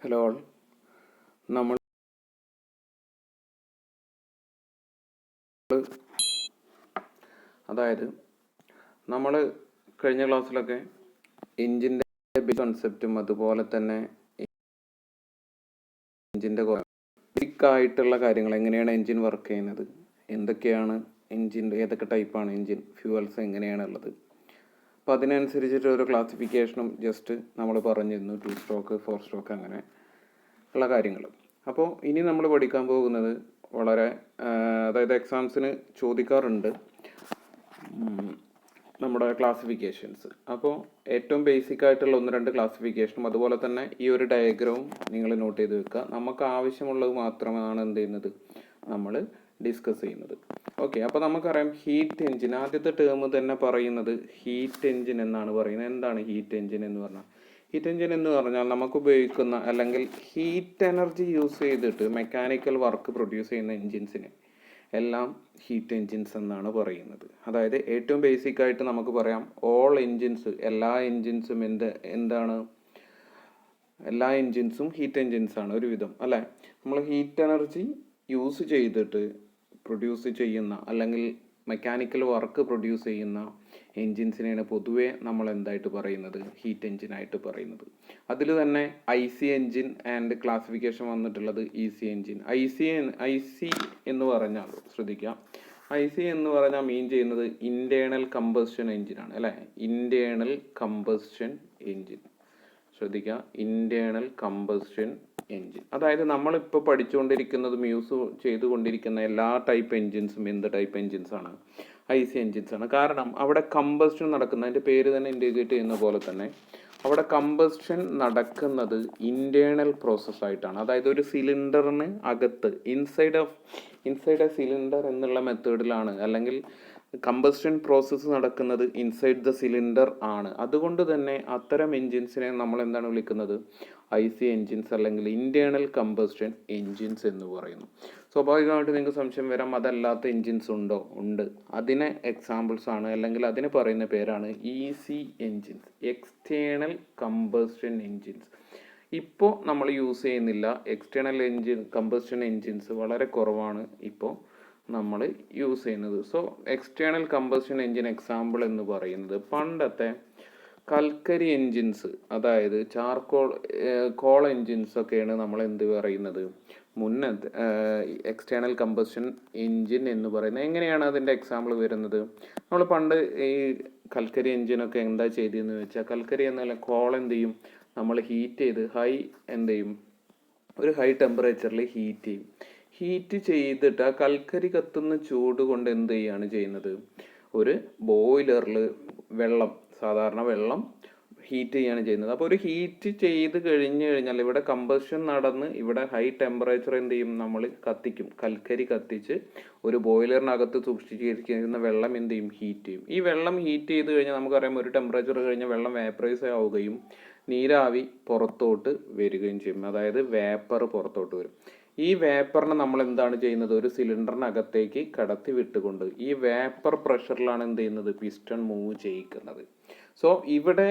Hello all. നമ്മൾ നമ്മൾ കഴിഞ്ഞ ക്ലാസ്സിലൊക്കെ എഞ്ചിൻ്റെ കൺസെപ്റ്റും അതുപോലെ തന്നെ എഞ്ചിൻ്റെ ബേസിക്കായിട്ടുള്ള കാര്യങ്ങൾ, എങ്ങനെയാണ് എഞ്ചിൻ വർക്ക് ചെയ്യുന്നത്, എന്തൊക്കെയാണ് എഞ്ചിൻ്റെ, ഏതൊക്കെ ടൈപ്പാണ് എഞ്ചിൻ, ഫ്യൂവൽസ് എങ്ങനെയാണുള്ളത്, അപ്പോൾ അതിനനുസരിച്ചിട്ട് ഒരു ക്ലാസിഫിക്കേഷനും ജസ്റ്റ് നമ്മൾ പറഞ്ഞിരുന്നു. 2 സ്ട്രോക്ക് 4 സ്ട്രോക്ക് അങ്ങനെ ഉള്ള കാര്യങ്ങൾ. അപ്പോൾ ഇനി നമ്മൾ പഠിക്കാൻ പോകുന്നത് വളരെ അതായത് എക്സാംസിന് ചോദിക്കാറുണ്ട് നമ്മുടെ ക്ലാസിഫിക്കേഷൻസ്. അപ്പോൾ ഏറ്റവും ബേസിക് ആയിട്ടുള്ള 1-2 ക്ലാസിഫിക്കേഷനും അതുപോലെ തന്നെ ഈ ഒരു ഡയഗ്രവും നിങ്ങൾ നോട്ട് ചെയ്ത് വെക്കുക. നമുക്ക് ആവശ്യമുള്ളത് മാത്രമാണ് എന്ത് ചെയ്യുന്നത്, നമ്മൾ ഡിസ്കസ് ചെയ്യുന്നത്. ഓക്കെ, അപ്പോൾ നമുക്കറിയാം ഹീറ്റ് എഞ്ചിൻ, ആദ്യത്തെ ടേം തന്നെ പറയുന്നത് ഹീറ്റ് എഞ്ചിൻ എന്നാണ് പറയുന്നത്. എന്താണ് ഹീറ്റ് എഞ്ചിൻ എന്ന് പറഞ്ഞാൽ? ഹീറ്റ് എഞ്ചിൻ എന്ന് പറഞ്ഞാൽ നമുക്ക് ഉപയോഗിക്കുന്ന അല്ലെങ്കിൽ ഹീറ്റ് എനർജി യൂസ് ചെയ്തിട്ട് മെക്കാനിക്കൽ വർക്ക് പ്രൊഡ്യൂസ് ചെയ്യുന്ന എൻജിൻസിനെ എല്ലാം ഹീറ്റ് എൻജിൻസ് എന്നാണ് പറയുന്നത്. അതായത് ഏറ്റവും ബേസിക് ആയിട്ട് നമുക്ക് പറയാം ഓൾ എൻജിൻസ്, എല്ലാ എൻജിൻസും എന്താണ് എല്ലാ എൻജിൻസും ഹീറ്റ് എൻജിൻസ് ആണ് ഒരുവിധം, അല്ലേ? നമ്മൾ ഹീറ്റ് എനർജി യൂസ് ചെയ്തിട്ട് പ്രൊഡ്യൂസ് ചെയ്യുന്ന അല്ലെങ്കിൽ മെക്കാനിക്കൽ വർക്ക് പ്രൊഡ്യൂസ് ചെയ്യുന്ന എൻജിൻസിനെയാണ് പൊതുവേ നമ്മൾ എന്തായിട്ട് പറയുന്നത്, ഹീറ്റ് എൻജിനായിട്ട് പറയുന്നത്. അതിൽ തന്നെ IC എൻജിൻ ആൻഡ് ക്ലാസിഫിക്കേഷൻ വന്നിട്ടുള്ളത് EC എൻജിൻ. IC എന്ന് പറഞ്ഞാൽ ശ്രദ്ധിക്കാം, IC എന്ന് പറഞ്ഞാൽ മീൻ ചെയ്യുന്നത് ഇൻറ്റേർണൽ കമ്പസ്റ്റൻ എൻജിനാണ്, അല്ലേ? ഇൻറ്റേർണൽ കമ്പസ്റ്റൻ എൻജിൻ, ശ്രദ്ധിക്കുക, ഇൻറ്റേർണൽ കമ്പസ്റ്റൻ എൻജിൻ. അതായത് നമ്മളിപ്പോൾ പഠിച്ചുകൊണ്ടിരിക്കുന്നതും യൂസ് ചെയ്തുകൊണ്ടിരിക്കുന്ന എല്ലാ ടൈപ്പ് എൻജിൻസും എന്ത് ടൈപ്പ് എൻജിൻസ് ആണ്? IC എൻജിൻസ് ആണ്. കാരണം അവിടെ കമ്പസ്റ്റൻ നടക്കുന്ന, അതിൻ്റെ പേര് തന്നെ ഇൻഡിക്കേറ്റ് ചെയ്യുന്ന പോലെ തന്നെ അവിടെ കമ്പസ്റ്റൻ നടക്കുന്നത് ഇൻറ്റേർണൽ പ്രോസസ് ആയിട്ടാണ്. അതായത് ഒരു സിലിണ്ടറിന് അകത്ത് ഇൻസൈഡ് എ സിലിണ്ടർ എന്നുള്ള മെത്തേഡിലാണ്, അല്ലെങ്കിൽ കമ്പസ്റ്റൻ പ്രോസസ്സ് നടക്കുന്നത് ഇൻസൈഡ് ദ സിലിണ്ടർ ആണ്. അതുകൊണ്ട് തന്നെ അത്തരം എൻജിൻസിനെ നമ്മൾ എന്താണ് വിളിക്കുന്നത്? IC എൻജിൻസ് അല്ലെങ്കിൽ ഇൻറ്റേർണൽ കമ്പസ്റ്റൻ എൻജിൻസ് എന്ന് പറയുന്നു. സ്വാഭാവികമായിട്ട് നിങ്ങൾക്ക് സംശയം വരാം, അതല്ലാത്ത എൻജിൻസ് ഉണ്ടോ? ഉണ്ട്. അതിന് എക്സാമ്പിൾസ് ആണ് അല്ലെങ്കിൽ അതിന് പറയുന്ന പേരാണ് EC engines, external combustion engines. ഇപ്പോൾ നമ്മൾ യൂസ് ചെയ്യുന്നില്ല, എക്സ്റ്റേണൽ കമ്പസ്റ്റൻ എൻജിൻസ് വളരെ കുറവാണ് ഇപ്പോൾ നമ്മൾ യൂസ് ചെയ്യുന്നത്. So external combustion engine example എന്ന് പറയുന്നത് പണ്ടത്തെ കൽക്കരി എൻജിൻസ്, അതായത് കോൾ എൻജിൻസ് ഒക്കെയാണ് നമ്മൾ എന്ത് പറയുന്നത്, മുന്നത്തെ എക്സ്റ്റേണൽ കമ്പസ്റ്റൻ എൻജിൻ എന്ന് പറയുന്നത്. എങ്ങനെയാണ് അതിൻ്റെ എക്സാമ്പിൾ വരുന്നത്? നമ്മൾ പണ്ട് ഈ കൽക്കരി എൻജിനൊക്കെ എന്താ ചെയ്തതെന്ന് വെച്ചാൽ, കൽക്കരി എന്നല്ല കോൾ എന്ത് ചെയ്യും, നമ്മൾ ഹീറ്റ് ചെയ്ത് ഒരു ഹൈ ടെമ്പറേച്ചറിൽ ഹീറ്റ് ചെയ്തിട്ട് ആ കൽക്കരി കത്തുന്ന ചൂട് കൊണ്ട് എന്ത് ചെയ്യാണ് ചെയ്യുന്നത്, ഒരു ബോയിലറിൽ സാധാരണ വെള്ളം ഹീറ്റ് ചെയ്യാണ് ചെയ്യുന്നത്. അപ്പോൾ ഒരു ഹീറ്റ് ചെയ്ത് കഴിഞ്ഞാൽ ഇവിടെ കമ്പഷൻ നടന്ന് ഇവിടെ ഹൈ ടെമ്പറേച്ചർ എന്ത് ചെയ്യും, നമ്മൾ കത്തിക്കും, കൽക്കരി കത്തിച്ച് ഒരു ബോയിലറിനകത്ത് സൂക്ഷിച്ചിരിക്കുന്ന വെള്ളം എന്ത് ചെയ്യും, ഹീറ്റ് ചെയ്യും. ഈ വെള്ളം ഹീറ്റ് ചെയ്ത് കഴിഞ്ഞാൽ നമുക്കറിയാം ഒരു ടെമ്പറേച്ചർ കഴിഞ്ഞാൽ വെള്ളം വേപ്പറൈസ് ആവുകയും നീരാവി പുറത്തോട്ട് വരികയും ചെയ്യും. അതായത് വേപ്പർ പുറത്തോട്ട് വരും. ഈ വേപ്പറിനെ നമ്മൾ എന്താണ് ചെയ്യുന്നത്, ഒരു സിലിണ്ടറിനകത്തേക്ക് കടത്തി വിട്ടുകൊണ്ട് ഈ വേപ്പർ പ്രഷറിലാണ് എന്ത് ചെയ്യുന്നത്, പിസ്റ്റൺ മൂവ് ചെയ്യിക്കുന്നത്. സോ ഇവിടെ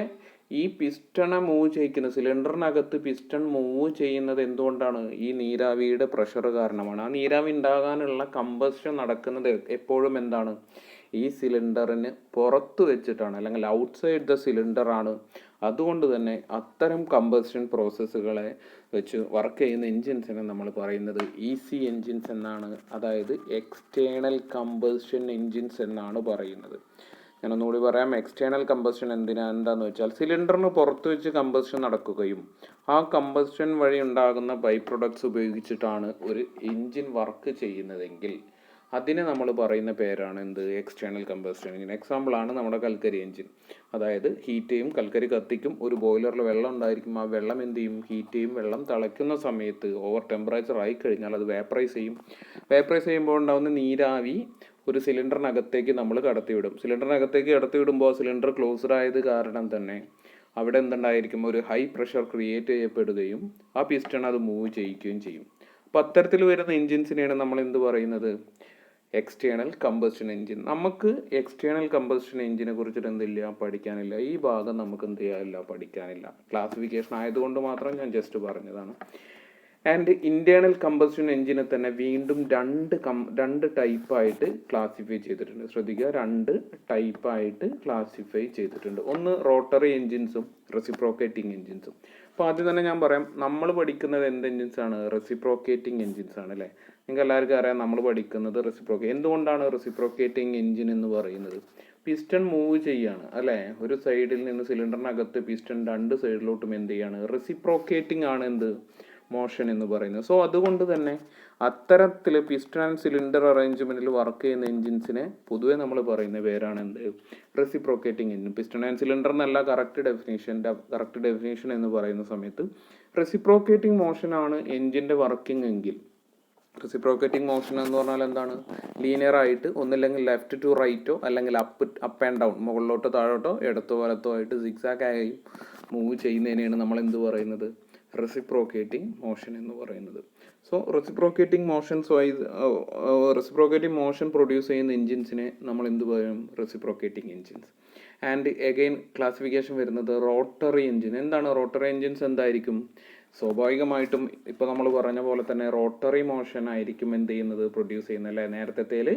ഈ പിസ്റ്റണെ മൂവ് ചെയ്യിക്കുന്ന സിലിണ്ടറിനകത്ത് പിസ്റ്റൺ മൂവ് ചെയ്യുന്നത് എന്തുകൊണ്ടാണ്? ഈ നീരാവിയുടെ പ്രഷർ കാരണമാണ്. ആ നീരാവി ഉണ്ടാകാനുള്ള കമ്പസ്റ്റൻ നടക്കുന്നത് എപ്പോഴും എന്താണ്, ഈ സിലിണ്ടറിന് പുറത്ത് വെച്ചിട്ടാണ്, അല്ലെങ്കിൽ ഔട്ട്സൈഡ് ദ സിലിണ്ടർ ആണ്. അതുകൊണ്ട് തന്നെ അത്തരം കമ്പസ്റ്റൻ പ്രോസസ്സുകളെ വെച്ച് വർക്ക് ചെയ്യുന്ന എൻജിൻസിനെ നമ്മൾ പറയുന്നത് EC എൻജിൻസ് എന്നാണ്, അതായത് എക്സ്റ്റേണൽ കമ്പസ്റ്റൻ എൻജിൻസ് എന്നാണ് പറയുന്നത്. ഞാനൊന്നുകൂടി പറയാം, എക്സ്റ്റേണൽ കമ്പസ്റ്റൻ എന്താണെന്ന് വെച്ചാൽ സിലിണ്ടറിന് പുറത്ത് വെച്ച് കമ്പസ്റ്റൻ നടക്കുകയും ആ കമ്പസ്റ്റൻ വഴി ഉണ്ടാകുന്ന ബൈ പ്രൊഡക്ട്സ് ഉപയോഗിച്ചിട്ടാണ് ഒരു എൻജിൻ വർക്ക് ചെയ്യുന്നതെങ്കിൽ അതിനെ നമ്മൾ പറയുന്ന പേരാണ് എന്ത്, എക്സ്റ്റേണൽ കമ്പസ്റ്റൻ എൻജിൻ. എക്സാമ്പിളാണ് നമ്മുടെ കൽക്കരി എൻജിൻ. അതായത് ഹീറ്റ് ചെയ്യും, കൽക്കരി കത്തിക്കും, ഒരു ബോയിലറിൽ വെള്ളം ഉണ്ടായിരിക്കും, ആ വെള്ളം എന്ത് ചെയ്യും, ഹീറ്റ് ചെയ്യും. വെള്ളം തിളയ്ക്കുന്ന സമയത്ത് ഓവർ ടെമ്പറേച്ചർ ആയി കഴിഞ്ഞാൽ അത് വേപ്പറൈസ് ചെയ്യുമ്പോൾ ഉണ്ടാകുന്ന നീരാവി ഒരു സിലിണ്ടറിനകത്തേക്ക് നമ്മൾ കടത്തിവിടും. സിലിണ്ടറിനകത്തേക്ക് കടത്തിവിടുമ്പോൾ സിലിണ്ടർ ക്ലോസ്ഡ് ആയത് കാരണം തന്നെ അവിടെ എന്തുണ്ടായിരിക്കും, ഒരു ഹൈ പ്രഷർ ക്രിയേറ്റ് ചെയ്യപ്പെടുകയും ആ പിസ്റ്റൺ അത് മൂവ് ചെയ്യിക്കുകയും ചെയ്യും. അപ്പോൾ അത്തരത്തിൽ വരുന്ന എൻജിൻസിനെയാണ് നമ്മൾ എന്ത് പറയുന്നത്, എക്സ്റ്റേണൽ കമ്പസ്റ്റൻ എഞ്ചിൻ. നമുക്ക് എക്സ്റ്റേണൽ കമ്പസ്റ്റൻ എഞ്ചിനെ കുറിച്ചിട്ട് എന്തില്ല, പഠിക്കാനില്ല. ഈ ഭാഗം നമുക്ക് എന്ത് ചെയ്യാനില്ല, പഠിക്കാനില്ല. ക്ലാസിഫിക്കേഷൻ ആയതുകൊണ്ട് മാത്രം ഞാൻ ജസ്റ്റ് പറഞ്ഞതാണ്. ആൻഡ് ഇൻറ്റേർണൽ കമ്പസ്റ്റൻ എഞ്ചിനെ തന്നെ വീണ്ടും രണ്ട് ടൈപ്പായിട്ട് ക്ലാസിഫൈ ചെയ്തിട്ടുണ്ട്. ശ്രദ്ധിക്കുക, രണ്ട് ടൈപ്പായിട്ട് ക്ലാസിഫൈ ചെയ്തിട്ടുണ്ട്. ഒന്ന് റോട്ടറി എഞ്ചിൻസും റെസിപ്രോക്കേറ്റിംഗ് എഞ്ചിൻസും. അപ്പോൾ ആദ്യം തന്നെ ഞാൻ പറയാം, നമ്മൾ പഠിക്കുന്നത് എന്ത് എഞ്ചിൻസ് ആണ്? റെസിപ്രോക്കേറ്റിംഗ് എഞ്ചിൻസ് ആണ് അല്ലേ? നിങ്ങൾക്ക് എല്ലാവർക്കും അറിയാം നമ്മൾ പഠിക്കുന്നത് എന്തുകൊണ്ടാണ് റെസിപ്രോക്കേറ്റിംഗ് എഞ്ചിൻ എന്ന് പറയുന്നത്? പിസ്റ്റൺ മൂവ് ചെയ്യാണ് അല്ലേ? ഒരു സൈഡിൽ നിന്ന് സിലിണ്ടറിനകത്ത് പിസ്റ്റൺ രണ്ട് സൈഡിലോട്ടും എന്ത് ചെയ്യാണ്? റെസിപ്രോക്കേറ്റിംഗ് ആണ് എന്ത് മോഷൻ എന്ന് പറയുന്നത്. സോ അതുകൊണ്ട് തന്നെ അത്തരത്തിൽ പിസ്റ്റൺ ആൻഡ് സിലിണ്ടർ അറേഞ്ച്മെന്റിൽ വർക്ക് ചെയ്യുന്ന എഞ്ചിൻസിനെ പൊതുവെ നമ്മൾ പറയുന്ന പേരാണ് എന്ത്? Reciprocating engine. Piston and cylinder എന്നല്ല കറക്റ്റ് ഡെഫിനേഷൻ എന്ന് പറയുന്ന സമയത്ത് റെസിപ്രോക്കേറ്റിംഗ് മോഷൻ ആണ് എഞ്ചിന്റെ വർക്കിംഗ് എങ്കിൽ, റെസിപ്രോക്കേറ്റിംഗ് മോഷൻ എന്ന് പറഞ്ഞാൽ എന്താണ്? ലീനിയർ ആയിട്ട് ഒന്നില്ലെങ്കിൽ ലെഫ്റ്റ് ടു റൈറ്റോ അല്ലെങ്കിൽ അപ്പ് ആൻഡ് ഡൗൺ, മുകളിലോട്ടോ താഴോട്ടോ ഇടത്തോ വലത്തോ ആയിട്ട് സിക്സാക്ക് ആയി മൂവ് ചെയ്യുന്നതിനെയാണ് നമ്മൾ എന്ത് പറയുന്നത്? റെസിപ്രോക്കേറ്റിംഗ് മോഷൻ എന്ന് പറയുന്നത്. സോ റെസിപ്രോക്കേറ്റിംഗ് മോഷൻ പ്രൊഡ്യൂസ് ചെയ്യുന്ന എഞ്ചിൻസിനെ നമ്മൾ എന്ത് പറയും? Reciprocating engines. And again classification വരുന്നത് റോട്ടറി എഞ്ചിൻ. എന്താണ് റോട്ടറി എഞ്ചിൻസ്? എന്തായിരിക്കും? സ്വാഭാവികമായിട്ടും ഇപ്പോൾ നമ്മൾ പറഞ്ഞ പോലെ തന്നെ റോട്ടറി മോഷൻ ആയിരിക്കും എന്ത് ചെയ്യുന്നത്? പ്രൊഡ്യൂസ് ചെയ്യുന്നത് അല്ലേ? നേരത്തേൽ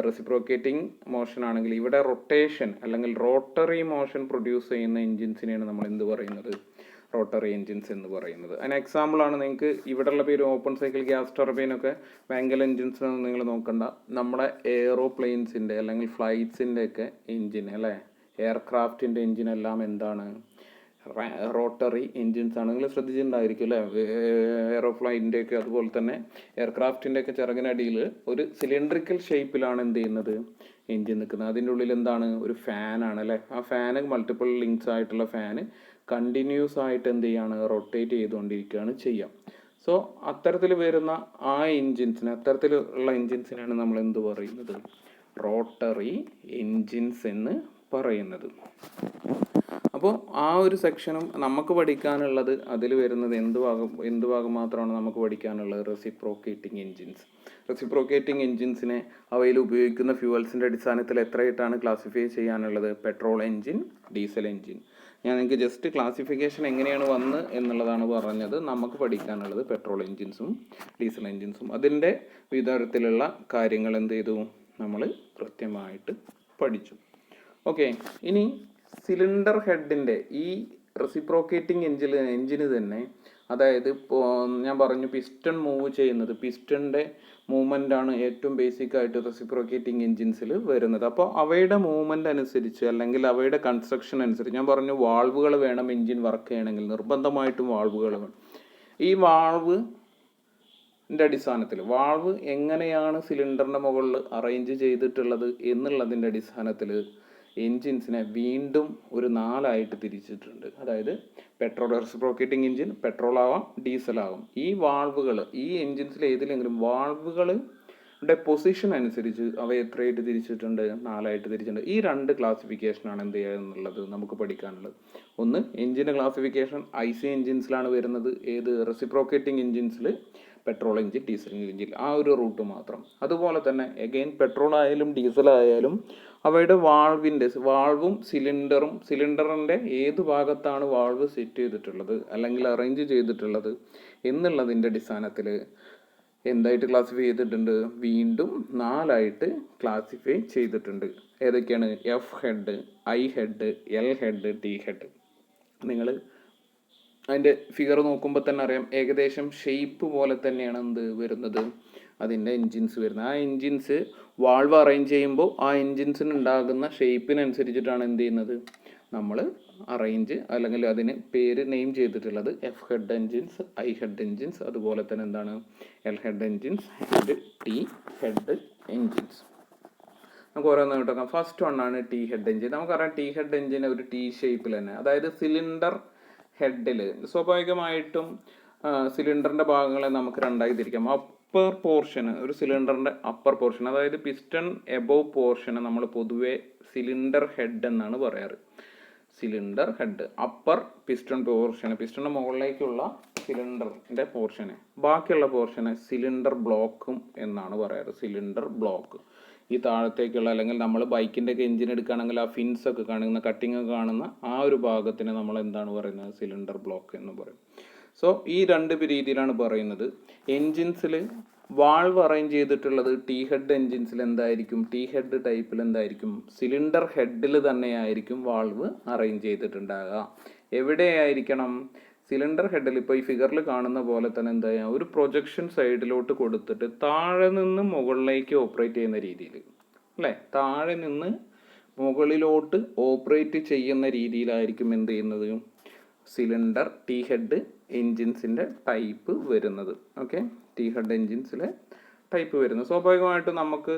റെസിപ്രോക്കേറ്റിംഗ് മോഷൻ ആണെങ്കിൽ ഇവിടെ റൊട്ടേഷൻ അല്ലെങ്കിൽ റോട്ടറി മോഷൻ പ്രൊഡ്യൂസ് ചെയ്യുന്ന എഞ്ചിൻസിനെയാണ് നമ്മൾ എന്ത് പറയുന്നത്? റോട്ടറി എഞ്ചിൻസ് എന്ന് പറയുന്നത്. അതിന് എക്സാമ്പിളാണ് നിങ്ങൾക്ക് ഇവിടെയുള്ള പേര് ഓപ്പൺ സൈക്കിൾ, ഗ്യാസ് ടർബൈനൊക്കെ വാങ്കൽ എഞ്ചിൻസ് നിങ്ങൾ നോക്കണ്ട. നമ്മുടെ എയ്റോപ്ലെയിൻസിൻ്റെ അല്ലെങ്കിൽ ഫ്ലൈറ്റ്സിൻ്റെ ഒക്കെ എഞ്ചിൻ അല്ലേ, എയർക്രാഫ്റ്റിൻ്റെ എഞ്ചിൻ എല്ലാം എന്താണ്? റോട്ടറി എഞ്ചിൻസ് ആണ്. നിങ്ങൾ ശ്രദ്ധിച്ചിട്ടുണ്ടായിരിക്കും അല്ലേ? എയറോപ്ലെയിൻ്റെ ഒക്കെ അതുപോലെ തന്നെ എയർക്രാഫ്റ്റിൻ്റെ ഒക്കെ ചിറകിനടിയിൽ ഒരു സിലിണ്ടറിക്കൽ ഷേപ്പിലാണ് എന്ത് ചെയ്യുന്നത്? എഞ്ചിൻ നിൽക്കുന്നത്. അതിൻ്റെ ഉള്ളിൽ എന്താണ്? ഒരു ഫാനാണ് അല്ലേ? ആ ഫാന് മൾട്ടിപ്പിൾ ലിങ്ക്സ് ആയിട്ടുള്ള ഫാന് കണ്ടിന്യൂസ് ആയിട്ട് എന്ത് ചെയ്യാണ്? റൊട്ടേറ്റ് ചെയ്തുകൊണ്ടിരിക്കുകയാണ് ചെയ്യുക. സോ അത്തരത്തിൽ വരുന്ന ആ എഞ്ചിൻസിന്, അത്തരത്തിലുള്ള എഞ്ചിൻസിനാണ് നമ്മൾ എന്ത് പറയുന്നത്? റോട്ടറി എഞ്ചിൻസ് എന്ന് പറയുന്നത്. അപ്പോൾ ആ ഒരു സെക്ഷനും നമുക്ക് പഠിക്കാനുള്ളത്, അതിൽ വരുന്നത് എന്ത് ഭാഗം മാത്രമാണ് നമുക്ക് പഠിക്കാനുള്ളത്? Reciprocating engines. റെസിപ്രോക്കേറ്റിംഗ് എഞ്ചിൻസിനെ അവയിൽ ഉപയോഗിക്കുന്ന ഫ്യൂവൽസിൻ്റെ അടിസ്ഥാനത്തിൽ എത്രയായിട്ടാണ് ക്ലാസിഫൈ ചെയ്യാനുള്ളത്? Petrol engine, diesel engine. ഞാൻ നിങ്ങൾക്ക് ജസ്റ്റ് ക്ലാസിഫിക്കേഷൻ എങ്ങനെയാണ് വന്ന് എന്നുള്ളതാണ് പറഞ്ഞത്. നമുക്ക് പഠിക്കാനുള്ളത് പെട്രോൾ എഞ്ചിൻസും ഡീസൽ എഞ്ചിൻസും. അതിൻ്റെ വിവിധ തരത്തിലുള്ള കാര്യങ്ങൾ എന്ത് ചെയ്തു? നമ്മൾ കൃത്യമായിട്ട് പഠിച്ചു. ഇനി സിലിണ്ടർ ഹെഡിൻ്റെ ഈ റെസിപ്രോക്കേറ്റിംഗ് എഞ്ചിന് തന്നെ, അതായത് ഞാൻ പറഞ്ഞു പിസ്റ്റൺ മൂവ് ചെയ്യുന്നത്, പിസ്റ്റണിൻ്റെ മൂവ്മെൻ്റ് ആണ് ഏറ്റവും ബേസിക് ആയിട്ട് റെസിപ്രോക്കേറ്റിംഗ് എഞ്ചിൻസിൽ വരുന്നത്. അപ്പോൾ അവയുടെ മൂവ്മെൻ്റ് അനുസരിച്ച് അല്ലെങ്കിൽ അവയുടെ കൺസ്ട്രക്ഷൻ അനുസരിച്ച്, ഞാൻ പറഞ്ഞു വാൾവുകൾ വേണം എഞ്ചിൻ വർക്ക് ചെയ്യണമെങ്കിൽ, നിർബന്ധമായിട്ടും വാൾവുകൾ വേണം. ഈ വാൾവിൻ്റെ അടിസ്ഥാനത്തിൽ വാൾവ് എങ്ങനെയാണ് സിലിണ്ടറിൻ്റെ മുകളിൽ അറേഞ്ച് ചെയ്തിട്ടുള്ളത് എന്നുള്ളതിൻ്റെ അടിസ്ഥാനത്തിൽ എൻജിൻസിനെ വീണ്ടും ഒരു 4 ആയിട്ട് തിരിച്ചിട്ടുണ്ട്. അതായത് പെട്രോൾ റെസിപ്രോക്കേറ്റിംഗ് എഞ്ചിൻ പെട്രോൾ ആവാം, ഡീസൽ ആവാം. ഈ വാൾവുകൾ, ഈ എൻജിൻസിൽ ഏതിലെങ്കിലും വാൾവുകളുടെ പൊസിഷൻ അനുസരിച്ച് അവ എത്രയായിട്ട് തിരിച്ചിട്ടുണ്ട്? 4 ആയിട്ട് തിരിച്ചിട്ടുണ്ട്. ഈ 2 ക്ലാസിഫിക്കേഷനാണ് എന്ത് ചെയ്യുന്നുള്ളത് നമുക്ക് പഠിക്കാനുള്ളത്. ഒന്ന് എഞ്ചിൻ്റെ ക്ലാസിഫിക്കേഷൻ IC എഞ്ചിൻസിലാണ് വരുന്നത്. ഏത്? റെസിപ്രോക്കേറ്റിംഗ് എഞ്ചിൻസിൽ പെട്രോൾ എഞ്ചിൻ, ഡീസൽ എഞ്ചിൻ, ആ ഒരു റൂട്ട് മാത്രം. അതുപോലെ തന്നെ അഗെയിൻ പെട്രോൾ ആയാലും ഡീസൽ ആയാലും അവയുടെ വാൾവും സിലിണ്ടറിൻ്റെ ഏത് ഭാഗത്താണ് വാൾവ് സെറ്റ് ചെയ്തിട്ടുള്ളത് അല്ലെങ്കിൽ അറേഞ്ച് ചെയ്തിട്ടുള്ളത് എന്നുള്ളതിൻ്റെ അടിസ്ഥാനത്തിൽ എന്തായിട്ട് ക്ലാസിഫൈ ചെയ്തിട്ടുണ്ട്? വീണ്ടും 4 ആയിട്ട് ക്ലാസിഫൈ ചെയ്തിട്ടുണ്ട്. ഏതൊക്കെയാണ്? F head, I head, L head, T head. നിങ്ങൾ അതിൻ്റെ ഫിഗർ നോക്കുമ്പോൾ തന്നെ അറിയാം, ഏകദേശം ഷേപ്പ് പോലെ തന്നെയാണ് എന്ത് വരുന്നത്? അതിൻ്റെ എൻജിൻസ് വരുന്നത്. ആ എൻജിൻസ് വാൾവ് അറേഞ്ച് ചെയ്യുമ്പോൾ ആ എൻജിൻസിന് ഉണ്ടാകുന്ന ഷേപ്പിനനുസരിച്ചിട്ടാണ് എന്ത് ചെയ്യുന്നത്? നമ്മൾ അറേഞ്ച് അല്ലെങ്കിൽ അതിന് പേര് നെയിം ചെയ്തിട്ടുള്ളത്. F head engines, I head engines, അതുപോലെ തന്നെ എന്താണ്? L head engines, T head engines. നമുക്ക് ഓരോന്ന് കേട്ടോക്കാം. ഫസ്റ്റ് വണ്ണാണ് T ഹെഡ് എൻജിൻ. നമുക്കറിയാം T ഹെഡ് എൻജിൻ ഒരു T ഷേപ്പിൽ തന്നെ, അതായത് സിലിണ്ടർ ഹെഡിൽ സ്വാഭാവികമായിട്ടും സിലിണ്ടറിൻ്റെ ഭാഗങ്ങളെ നമുക്ക് 2 ആയി തിരിക്കാം. അപ്പർ പോർഷൻ, ഒരു സിലിണ്ടറിൻ്റെ അപ്പർ പോർഷൻ, അതായത് പിസ്റ്റൺ എബോവ് പോർഷനെ നമ്മൾ പൊതുവെ സിലിണ്ടർ ഹെഡ് എന്നാണ് പറയാറ്. Cylinder head. Upper piston portion, പിസ്റ്റണിൻ്റെ മുകളിലേക്കുള്ള സിലിണ്ടറിൻ്റെ പോർഷന്, ബാക്കിയുള്ള പോർഷന് സിലിണ്ടർ ബ്ലോക്കും എന്നാണ് പറയാറ്. സിലിണ്ടർ ബ്ലോക്ക് ഈ താഴത്തേക്കുള്ള, അല്ലെങ്കിൽ നമ്മൾ ബൈക്കിൻ്റെ ഒക്കെ എഞ്ചിൻ എടുക്കുകയാണെങ്കിൽ ആ ഫിൻസ് ഒക്കെ കാണുന്ന, കട്ടിങ് ഒക്കെ കാണുന്ന ആ ഒരു ഭാഗത്തിന് നമ്മൾ എന്താണ് പറയുന്നത്? സിലിണ്ടർ ബ്ലോക്ക് എന്ന് പറയും. സോ ഈ രണ്ട് രീതിയിലാണ് പറയുന്നത്. എൻജിൻസിൽ വാൾവ് അറേഞ്ച് ചെയ്തിട്ടുള്ളത് ടി ഹെഡ് എൻജിൻസിൽ എന്തായിരിക്കും? ടി ഹെഡ് ടൈപ്പിൽ എന്തായിരിക്കും? സിലിണ്ടർ ഹെഡിൽ തന്നെയായിരിക്കും വാൾവ് അറേഞ്ച് ചെയ്തിട്ടുണ്ടാകുക. എവിടെയായിരിക്കണം? സിലിണ്ടർ ഹെഡിൽ ഇപ്പോൾ ഈ ഫിഗറിൽ കാണുന്ന പോലെ തന്നെ എന്താ ചെയ്യുക? ഒരു പ്രൊജക്ഷൻ സൈഡിലോട്ട് കൊടുത്തിട്ട് താഴെ നിന്ന് മുകളിലേക്ക് ഓപ്പറേറ്റ് ചെയ്യുന്ന രീതിയിൽ, അല്ലേ? താഴെ നിന്ന് മുകളിലോട്ട് ഓപ്പറേറ്റ് ചെയ്യുന്ന രീതിയിലായിരിക്കും എന്ത് ചെയ്യുന്നത്? സിലിണ്ടർ ടി ഹെഡ് എൻജിൻസിൻ്റെ ടൈപ്പ് വരുന്നത്. ഓക്കെ, ടി ഹെഡ് എൻജിൻസിലെ ടൈപ്പ് വരുന്നത്. സ്വാഭാവികമായിട്ടും നമുക്ക്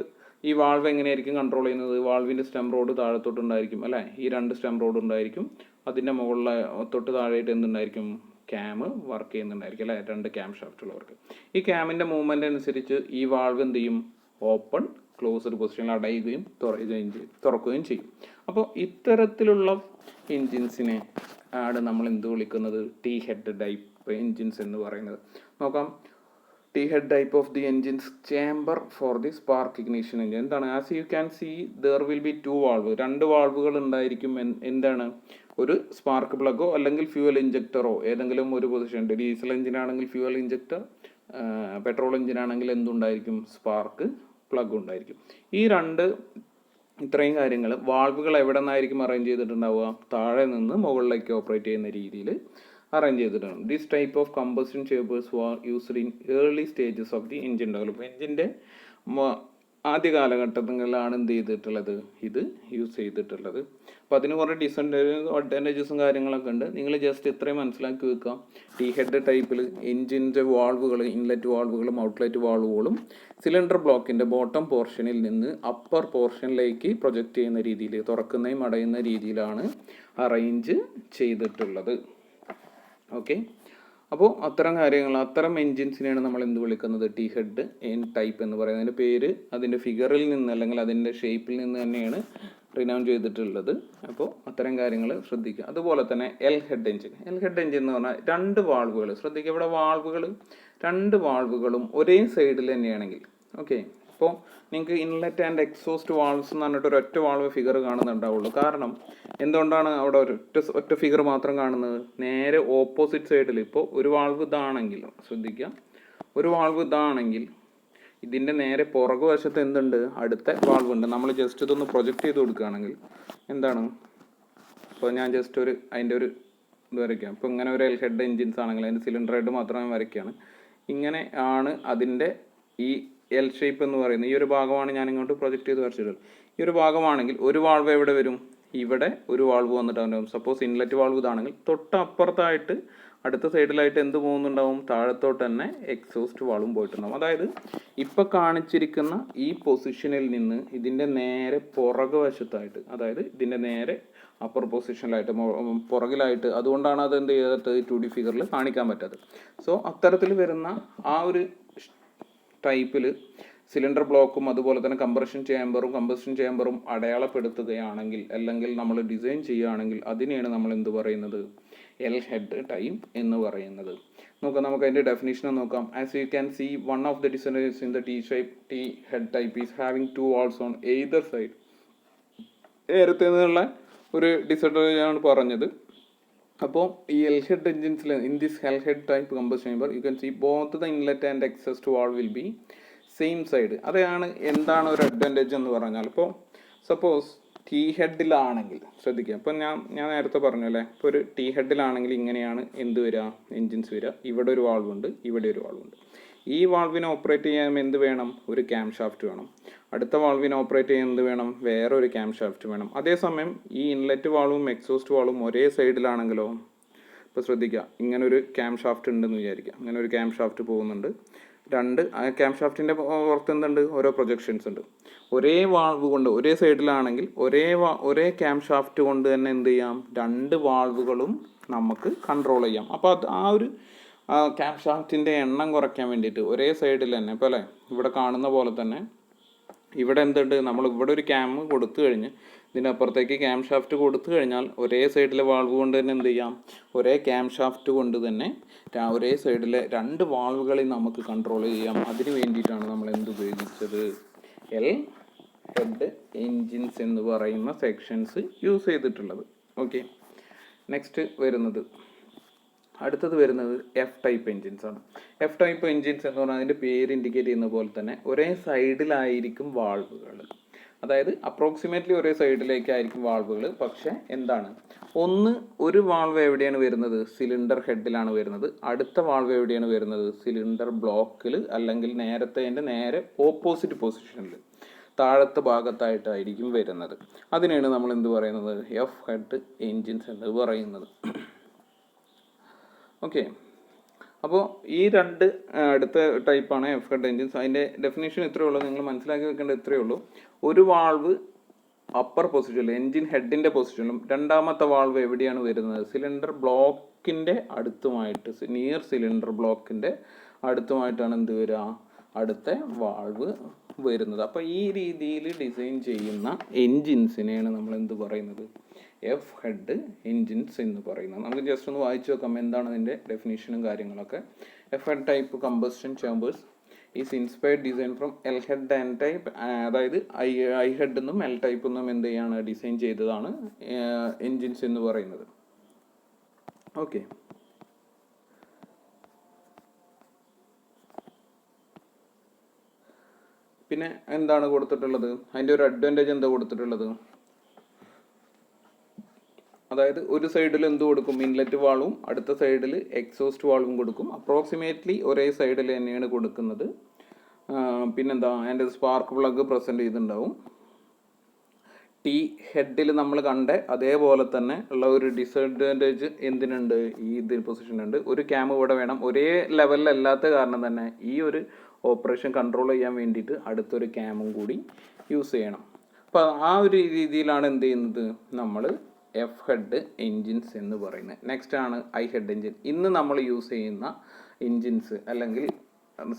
ഈ വാൾവ് എങ്ങനെയായിരിക്കും കൺട്രോൾ ചെയ്യുന്നത്? വാൾവിൻ്റെ സ്റ്റെം റോഡ് താഴത്തോട്ടുണ്ടായിരിക്കും, അല്ലേ? ഈ രണ്ട് സ്റ്റെം റോഡ് ഉണ്ടായിരിക്കും. അതിൻ്റെ മുകളിൽ തൊട്ട് താഴെയായിട്ട് എന്തുണ്ടായിരിക്കും? ക്യാം വർക്ക് ചെയ്യുന്നുണ്ടായിരിക്കും, അല്ലേ? രണ്ട് ക്യാം ഷാഫ്റ്റുള്ളവർക്ക്. ഈ ക്യാമിൻ്റെ മൂവ്മെൻ്റ് അനുസരിച്ച് ഈ വാൾവ് എന്ത് ചെയ്യും? ഓപ്പൺ ക്ലോസ്ഡ് പൊസിഷനിൽ അടയുകയും തുറക്കുകയും ചെയ്യും. അപ്പോൾ ഇത്തരത്തിലുള്ള എൻജിൻസിനെ ആണ് നമ്മൾ എന്ത് വിളിക്കുന്നത്? ടി ഹെഡ് ടൈപ്പ് എൻജിൻസ് എന്ന് പറയുന്നത്. നോക്കാം. T head type of the engines chamber for the spark ignition engine. എന്താണ്? As you can see there will be two valve. രണ്ട് വാൾവുകൾ ഉണ്ടായിരിക്കും. എന്താണ്? ഒരു സ്പാർക്ക് പ്ലഗോ അല്ലെങ്കിൽ ഫ്യൂവൽ ഇഞ്ചക്ടറോ ഏതെങ്കിലും ഒരു പൊസിഷൻ. ഡീസൽ എഞ്ചിൻ ആണെങ്കിൽ ഫ്യൂവൽ ഇഞ്ചക്ടർ, പെട്രോൾ എഞ്ചിൻ ആണെങ്കിൽ എന്തുണ്ടായിരിക്കും? സ്പാർക്ക് പ്ലഗ് ഉണ്ടായിരിക്കും. ഈ ഇത്രയും കാര്യങ്ങൾ വാൾവുകൾ എവിടെ നിന്നായിരിക്കും അറേഞ്ച് ചെയ്തിട്ടുണ്ടാവുക? താഴെ നിന്ന് മുകളിലേക്ക് ഓപ്പറേറ്റ് ചെയ്യുന്ന രീതിയിൽ അറേഞ്ച് ചെയ്തിട്ടുണ്ട്. This type of combustion chambers war used in early stages of the engine development. എഞ്ചിൻ്റെ ആദ്യ കാലഘട്ടങ്ങളിലാണ് എന്ത് ചെയ്തിട്ടുള്ളത്? ഇത് യൂസ് ചെയ്തിട്ടുള്ളത്. അപ്പോൾ അതിന് കുറേ അഡ്വാൻറ്റേജസും കാര്യങ്ങളൊക്കെ ഉണ്ട്. നിങ്ങൾ ജസ്റ്റ് ഇത്രയും മനസ്സിലാക്കി വെക്കുക. ടി ഹെഡ് ടൈപ്പിൽ എഞ്ചിൻ്റെ വാൾവുകൾ, ഇൻലെറ്റ് വാൾവുകളും ഔട്ട്ലെറ്റ് വാൾവുകളും സിലിണ്ടർ ബ്ലോക്കിൻ്റെ ബോട്ടം പോർഷനിൽ നിന്ന് അപ്പർ പോർഷനിലേക്ക് പ്രൊജക്റ്റ് ചെയ്യുന്ന രീതിയിൽ, തുറക്കുന്നതും അടയുന്ന രീതിയിലാണ് അറേഞ്ച് ചെയ്തിട്ടുള്ളത്. ഓക്കെ, അപ്പോൾ അത്തരം എൻജിൻസിനെയാണ് നമ്മൾ എന്ത് വിളിക്കുന്നത്? ടി ഹെഡ് ടൈപ്പ് എന്ന് പറയുന്നത്. അതിൻ്റെ പേര് അതിൻ്റെ ഫിഗറിൽ നിന്ന് അല്ലെങ്കിൽ അതിൻ്റെ ഷേപ്പിൽ നിന്ന് തന്നെയാണ് റിനൗൺ ചെയ്തിട്ടുള്ളത്. അപ്പോൾ അത്തരം കാര്യങ്ങൾ ശ്രദ്ധിക്കുക. അതുപോലെ തന്നെ എൽ ഹെഡ് എൻജിൻ എന്ന് പറഞ്ഞാൽ രണ്ട് വാൾവുകൾ. ശ്രദ്ധിക്കുക, ഇവിടെ രണ്ട് വാൾവുകളും ഒരേ സൈഡിൽ തന്നെയാണെങ്കിൽ, ഓക്കെ. അപ്പോൾ നിങ്ങൾക്ക് ഇൻലെറ്റ് ആൻഡ് എക്സോസ്റ്റ് വാൾവ്സ് എന്ന് പറഞ്ഞിട്ട് ഒരൊറ്റ വാൾവ് ഫിഗർ കാണുന്നുണ്ടാവുള്ളൂ. കാരണം എന്തുകൊണ്ടാണ് അവിടെ ഒറ്റ ഫിഗർ മാത്രം കാണുന്നത്? നേരെ ഓപ്പോസിറ്റ് സൈഡിൽ ഇപ്പോൾ ഒരു വാൾവ് ഇതാണെങ്കിൽ, ശ്രദ്ധിക്കുക, ഒരു വാൾവ് ഇതാണെങ്കിൽ ഇതിൻ്റെ നേരെ പുറകു വശത്ത് എന്തുണ്ട്? അടുത്ത വാൾവ് ഉണ്ട്. നമ്മൾ ജസ്റ്റ് ഇതൊന്ന് പ്രൊജക്റ്റ് ചെയ്ത് കൊടുക്കുകയാണെങ്കിൽ എന്താണ്? ഇപ്പോൾ ഞാൻ ജസ്റ്റ് അതിൻ്റെ ഒരു ഇത് വരയ്ക്കാം. ഇപ്പോൾ ഇങ്ങനെ ഒരു എൽ ഹെഡ് എൻജിൻസ് ആണെങ്കിൽ അതിൻ്റെ സിലിണ്ടർ ഹെഡ് മാത്രമേ വരയ്ക്കുകയാണ്. ഇങ്ങനെ ആണ് അതിൻ്റെ ഈ എൽ ഷേപ്പ് എന്ന് പറയുന്നത്. ഈ ഒരു ഭാഗമാണ് ഞാൻ ഇങ്ങോട്ട് പ്രൊജക്റ്റ് ചെയ്ത് വരച്ചിട്ടുള്ളത്. ഈ ഒരു ഭാഗമാണെങ്കിൽ ഒരു വാൾവ് എവിടെ വരും? ഇവിടെ ഒരു വാൾവ് വന്നിട്ടുണ്ടാവും. സപ്പോസ് ഇൻലെറ്റ് വാൾവ് ഇതാണെങ്കിൽ തൊട്ടപ്പുറത്തായിട്ട് അടുത്ത സൈഡിലായിട്ട് എന്ത് പോകുന്നുണ്ടാവും? താഴത്തോട്ട് തന്നെ എക്സോസ്റ്റ് വാൾവും പോയിട്ടുണ്ടാവും. അതായത് ഇപ്പം കാണിച്ചിരിക്കുന്ന ഈ പൊസിഷനിൽ നിന്ന് ഇതിൻ്റെ നേരെ പുറകു വശത്തായിട്ട്, അതായത് ഇതിൻ്റെ നേരെ അപ്പർ പൊസിഷനിലായിട്ട് പുറകിലായിട്ട്, അതുകൊണ്ടാണ് അത് എന്ത് ചെയ്തിട്ട് 2D ഫിഗറിൽ കാണിക്കാൻ പറ്റാത്തത്. സോ അത്തരത്തിൽ വരുന്ന ആ ഒരു ടൈപ്പിൽ സിലിണ്ടർ ബ്ലോക്കും അതുപോലെ തന്നെ കംപ്രഷൻ ചേമ്പറും അടയാളപ്പെടുത്തുകയാണെങ്കിൽ, അല്ലെങ്കിൽ നമ്മൾ ഡിസൈൻ ചെയ്യുകയാണെങ്കിൽ അതിനെയാണ് നമ്മൾ എന്ത് പറയുന്നത്? എൽ ഹെഡ് ടൈപ്പ് എന്ന് പറയുന്നത്. നോക്കാം, നമുക്ക് അതിൻ്റെ ഡെഫിനിഷൻ നോക്കാം. As you can see one of the designers in the T head type is having two valves on either side. നേരത്തെ നിന്നുള്ള ഒരു ഡിസൈനേഴ്സ് ആണ് പറഞ്ഞത്. അപ്പോൾ ഈ എൽ ഹെഡ് എൻജിൻസിൽ in this L head type combustion chamber you can see both the inlet and exhaust valve will be same side. അതാണ് എന്താണ് ഒരു അഡ്വാൻറ്റേജ് എന്ന് പറഞ്ഞാൽ. ഇപ്പോൾ സപ്പോസ് ടി ഹെഡിലാണെങ്കിൽ ശ്രദ്ധിക്കുക, ഇപ്പം ഞാൻ നേരത്തെ പറഞ്ഞു അല്ലേ, ഇപ്പോൾ ഒരു ടി ഹെഡിലാണെങ്കിൽ ഇങ്ങനെയാണ് എന്ത് വരിക? എൻജിൻസ് വരിക. ഇവിടെ ഒരു വാൾവുണ്ട്, ഇവിടെ ഒരു വാൾവുണ്ട്. ഈ വാൾവിനെ ഓപ്പറേറ്റ് ചെയ്യാൻ എന്ത് വേണം? ഒരു ക്യാം ഷാഫ്റ്റ് വേണം. അടുത്ത വാൾവിനെ ഓപ്പറേറ്റ് ചെയ്യാൻ എന്ത് വേണം? വേറെ ഒരു ക്യാം ഷാഫ്റ്റ് വേണം. അതേസമയം ഈ ഇൻലെറ്റ് വാൾവും എക്സോസ്റ്റ് വാൾവും ഒരേ സൈഡിലാണെങ്കിലോ, ഇപ്പോൾ ശ്രദ്ധിക്കുക, ഇങ്ങനൊരു ക്യാം ഷാഫ്റ്റ് ഉണ്ടെന്ന് വിചാരിക്കുക. ഇങ്ങനെ ഒരു ക്യാം ഷാഫ്റ്റ് പോകുന്നുണ്ട്. ക്യാം ഷാഫ്റ്റിൻ്റെ പുറത്ത് എന്തുണ്ട്? ഓരോ പ്രൊജക്ഷൻസ് ഉണ്ട്. ഒരേ വാൾവ് കൊണ്ട് ഒരേ സൈഡിലാണെങ്കിൽ ഒരേ ക്യാം ഷാഫ്റ്റ് കൊണ്ട് തന്നെ എന്ത് ചെയ്യാം? രണ്ട് വാൾവുകളും നമുക്ക് കൺട്രോൾ ചെയ്യാം. അപ്പോൾ ആ ഒരു ക്യാം ഷാഫ്റ്റിൻ്റെ എണ്ണം കുറയ്ക്കാൻ വേണ്ടിയിട്ട് ഒരേ സൈഡിൽ തന്നെ, ഇപ്പോൾ അല്ലേ ഇവിടെ കാണുന്ന പോലെ തന്നെ ഇവിടെ എന്തുണ്ട്, നമ്മൾ ഇവിടെ ഒരു ക്യാം കൊടുത്തു കഴിഞ്ഞ് ഇതിനപ്പുറത്തേക്ക് ക്യാം ഷാഫ്റ്റ് കൊടുത്തു കഴിഞ്ഞാൽ ഒരേ സൈഡിലെ വാൾവ് കൊണ്ട് തന്നെ എന്ത് ചെയ്യാം, ഒരേ ക്യാം ഷാഫ്റ്റ് കൊണ്ട് തന്നെ ഒരേ സൈഡിലെ 2 വാൾവുകളിൽ നമുക്ക് കൺട്രോൾ ചെയ്യാം. അതിന് വേണ്ടിയിട്ടാണ് നമ്മൾ എന്ത് ഉപയോഗിച്ചത്, എൽ ഹെഡ് എൻജിൻസ് എന്ന് പറയുന്ന സെക്ഷൻസ് യൂസ് ചെയ്തിട്ടുള്ളത്. ഓക്കെ, നെക്സ്റ്റ് അടുത്തത് വരുന്നത് എഫ് ടൈപ്പ് എൻജിൻസ് ആണ്. എഫ് ടൈപ്പ് എൻജിൻസ് എന്ന് പറഞ്ഞാൽ അതിൻ്റെ പേര് ഇൻഡിക്കേറ്റ് ചെയ്യുന്ന പോലെ തന്നെ ഒരേ സൈഡിലായിരിക്കും വാൾവുകൾ. അതായത് അപ്രോക്സിമേറ്റ്ലി ഒരേ സൈഡിലേക്കായിരിക്കും വാൾവുകൾ. പക്ഷേ എന്താണ്, ഒരു വാൾവ് എവിടെയാണ് വരുന്നത്, സിലിണ്ടർ ഹെഡിലാണ് വരുന്നത്. അടുത്ത വാൾവ് എവിടെയാണ് വരുന്നത്, സിലിണ്ടർ ബ്ലോക്കിൽ, അല്ലെങ്കിൽ നേരെ ഓപ്പോസിറ്റ് പൊസിഷനിൽ താഴത്തെ ഭാഗത്തായിട്ടായിരിക്കും വരുന്നത്. അതിനാണ് നമ്മൾ എന്ത് പറയുന്നത്, എഫ് ഹെഡ് എൻജിൻസ് എന്ന് പറയുന്നത്. ഓക്കെ, അപ്പോൾ ഈ 2 അടുത്ത ടൈപ്പാണ് എഫ് ഹെഡ് എൻജിൻസ്. അതിൻ്റെ ഡെഫിനേഷൻ ഇത്രയേ ഉള്ളൂ, നിങ്ങൾ മനസ്സിലാക്കി വെക്കേണ്ടത് ഇത്രയേ ഉള്ളൂ. ഒരു വാൾവ് അപ്പർ പൊസിഷനിൽ എൻജിൻ ഹെഡിൻ്റെ പൊസിഷനിലും രണ്ടാമത്തെ വാൾവ് എവിടെയാണ് വരുന്നത്, സിലിണ്ടർ ബ്ലോക്കിൻ്റെ അടുത്തുമായിട്ട്, നിയർ സിലിണ്ടർ ബ്ലോക്കിൻ്റെ അടുത്തുമായിട്ടാണ് എന്ത് വരിക, അടുത്ത വാൾവ് വരുന്നത്. അപ്പോൾ ഈ രീതിയിൽ ഡിസൈൻ ചെയ്യുന്ന എൻജിൻസിനെയാണ് നമ്മൾ എന്ത് പറയുന്നത്, എഫ് ഹെഡ് എൻജിൻസ് എന്ന് പറയുന്നത്. നമുക്ക് ജസ്റ്റ് ഒന്ന് വായിച്ചു നോക്കാം എന്താണ് അതിൻ്റെ ഡെഫിനേഷനും കാര്യങ്ങളൊക്കെ. F head type combustion chambers is inspired design from L head and type. അതായത് ഐ ഹെഡ് എന്നും എൽ ടൈപ്പ് എന്നും എന്ത് ചെയ്യാണ്, ഡിസൈൻ ചെയ്തതാണ് എൻജിൻസ് എന്ന് പറയുന്നത്. ഓക്കെ, പിന്നെ എന്താണ് കൊടുത്തിട്ടുള്ളത്, അതിൻ്റെ ഒരു അഡ്വാൻറ്റേജ് എന്താ കൊടുത്തിട്ടുള്ളത്, അതായത് ഒരു സൈഡിൽ എന്ത് കൊടുക്കും, ഇൻലെറ്റ് വാൾവും അടുത്ത സൈഡിൽ എക്സോസ്റ്റ് വാൾവും കൊടുക്കും. അപ്രോക്സിമേറ്റ്ലി ഒരേ സൈഡിൽ തന്നെയാണ് കൊടുക്കുന്നത്. പിന്നെന്താ, അതിൻ്റെ സ്പാർക്ക് പ്ലഗ് പ്രസൻറ്റ് ചെയ്തിട്ടുണ്ടാവും. ടി ഹെഡിൽ നമ്മൾ കണ്ട അതേപോലെ തന്നെ ഉള്ള ഒരു ഡിസഡ്വാൻറ്റേജ് എന്തിനുണ്ട്, ഈ ഇതിൽ പൊസിഷൻ ഉണ്ട്. ഒരു ക്യാം ഇവിടെ വേണം, ഒരേ ലെവലിലല്ലാത്ത കാരണം തന്നെ ഈ ഒരു ഓപ്പറേഷൻ കൺട്രോൾ ചെയ്യാൻ വേണ്ടിയിട്ട് അടുത്തൊരു ക്യാമും കൂടി യൂസ് ചെയ്യണം. അപ്പോൾ ആ ഒരു രീതിയിലാണ് എന്ത് ചെയ്യുന്നത്, നമ്മൾ എഫ് ഹെഡ് എൻജിൻസ് എന്ന് പറയുന്നത്. നെക്സ്റ്റ് ആണ് ഐ ഹെഡ് എൻജിൻ. ഇന്ന് നമ്മൾ യൂസ് ചെയ്യുന്ന എൻജിൻസ്, അല്ലെങ്കിൽ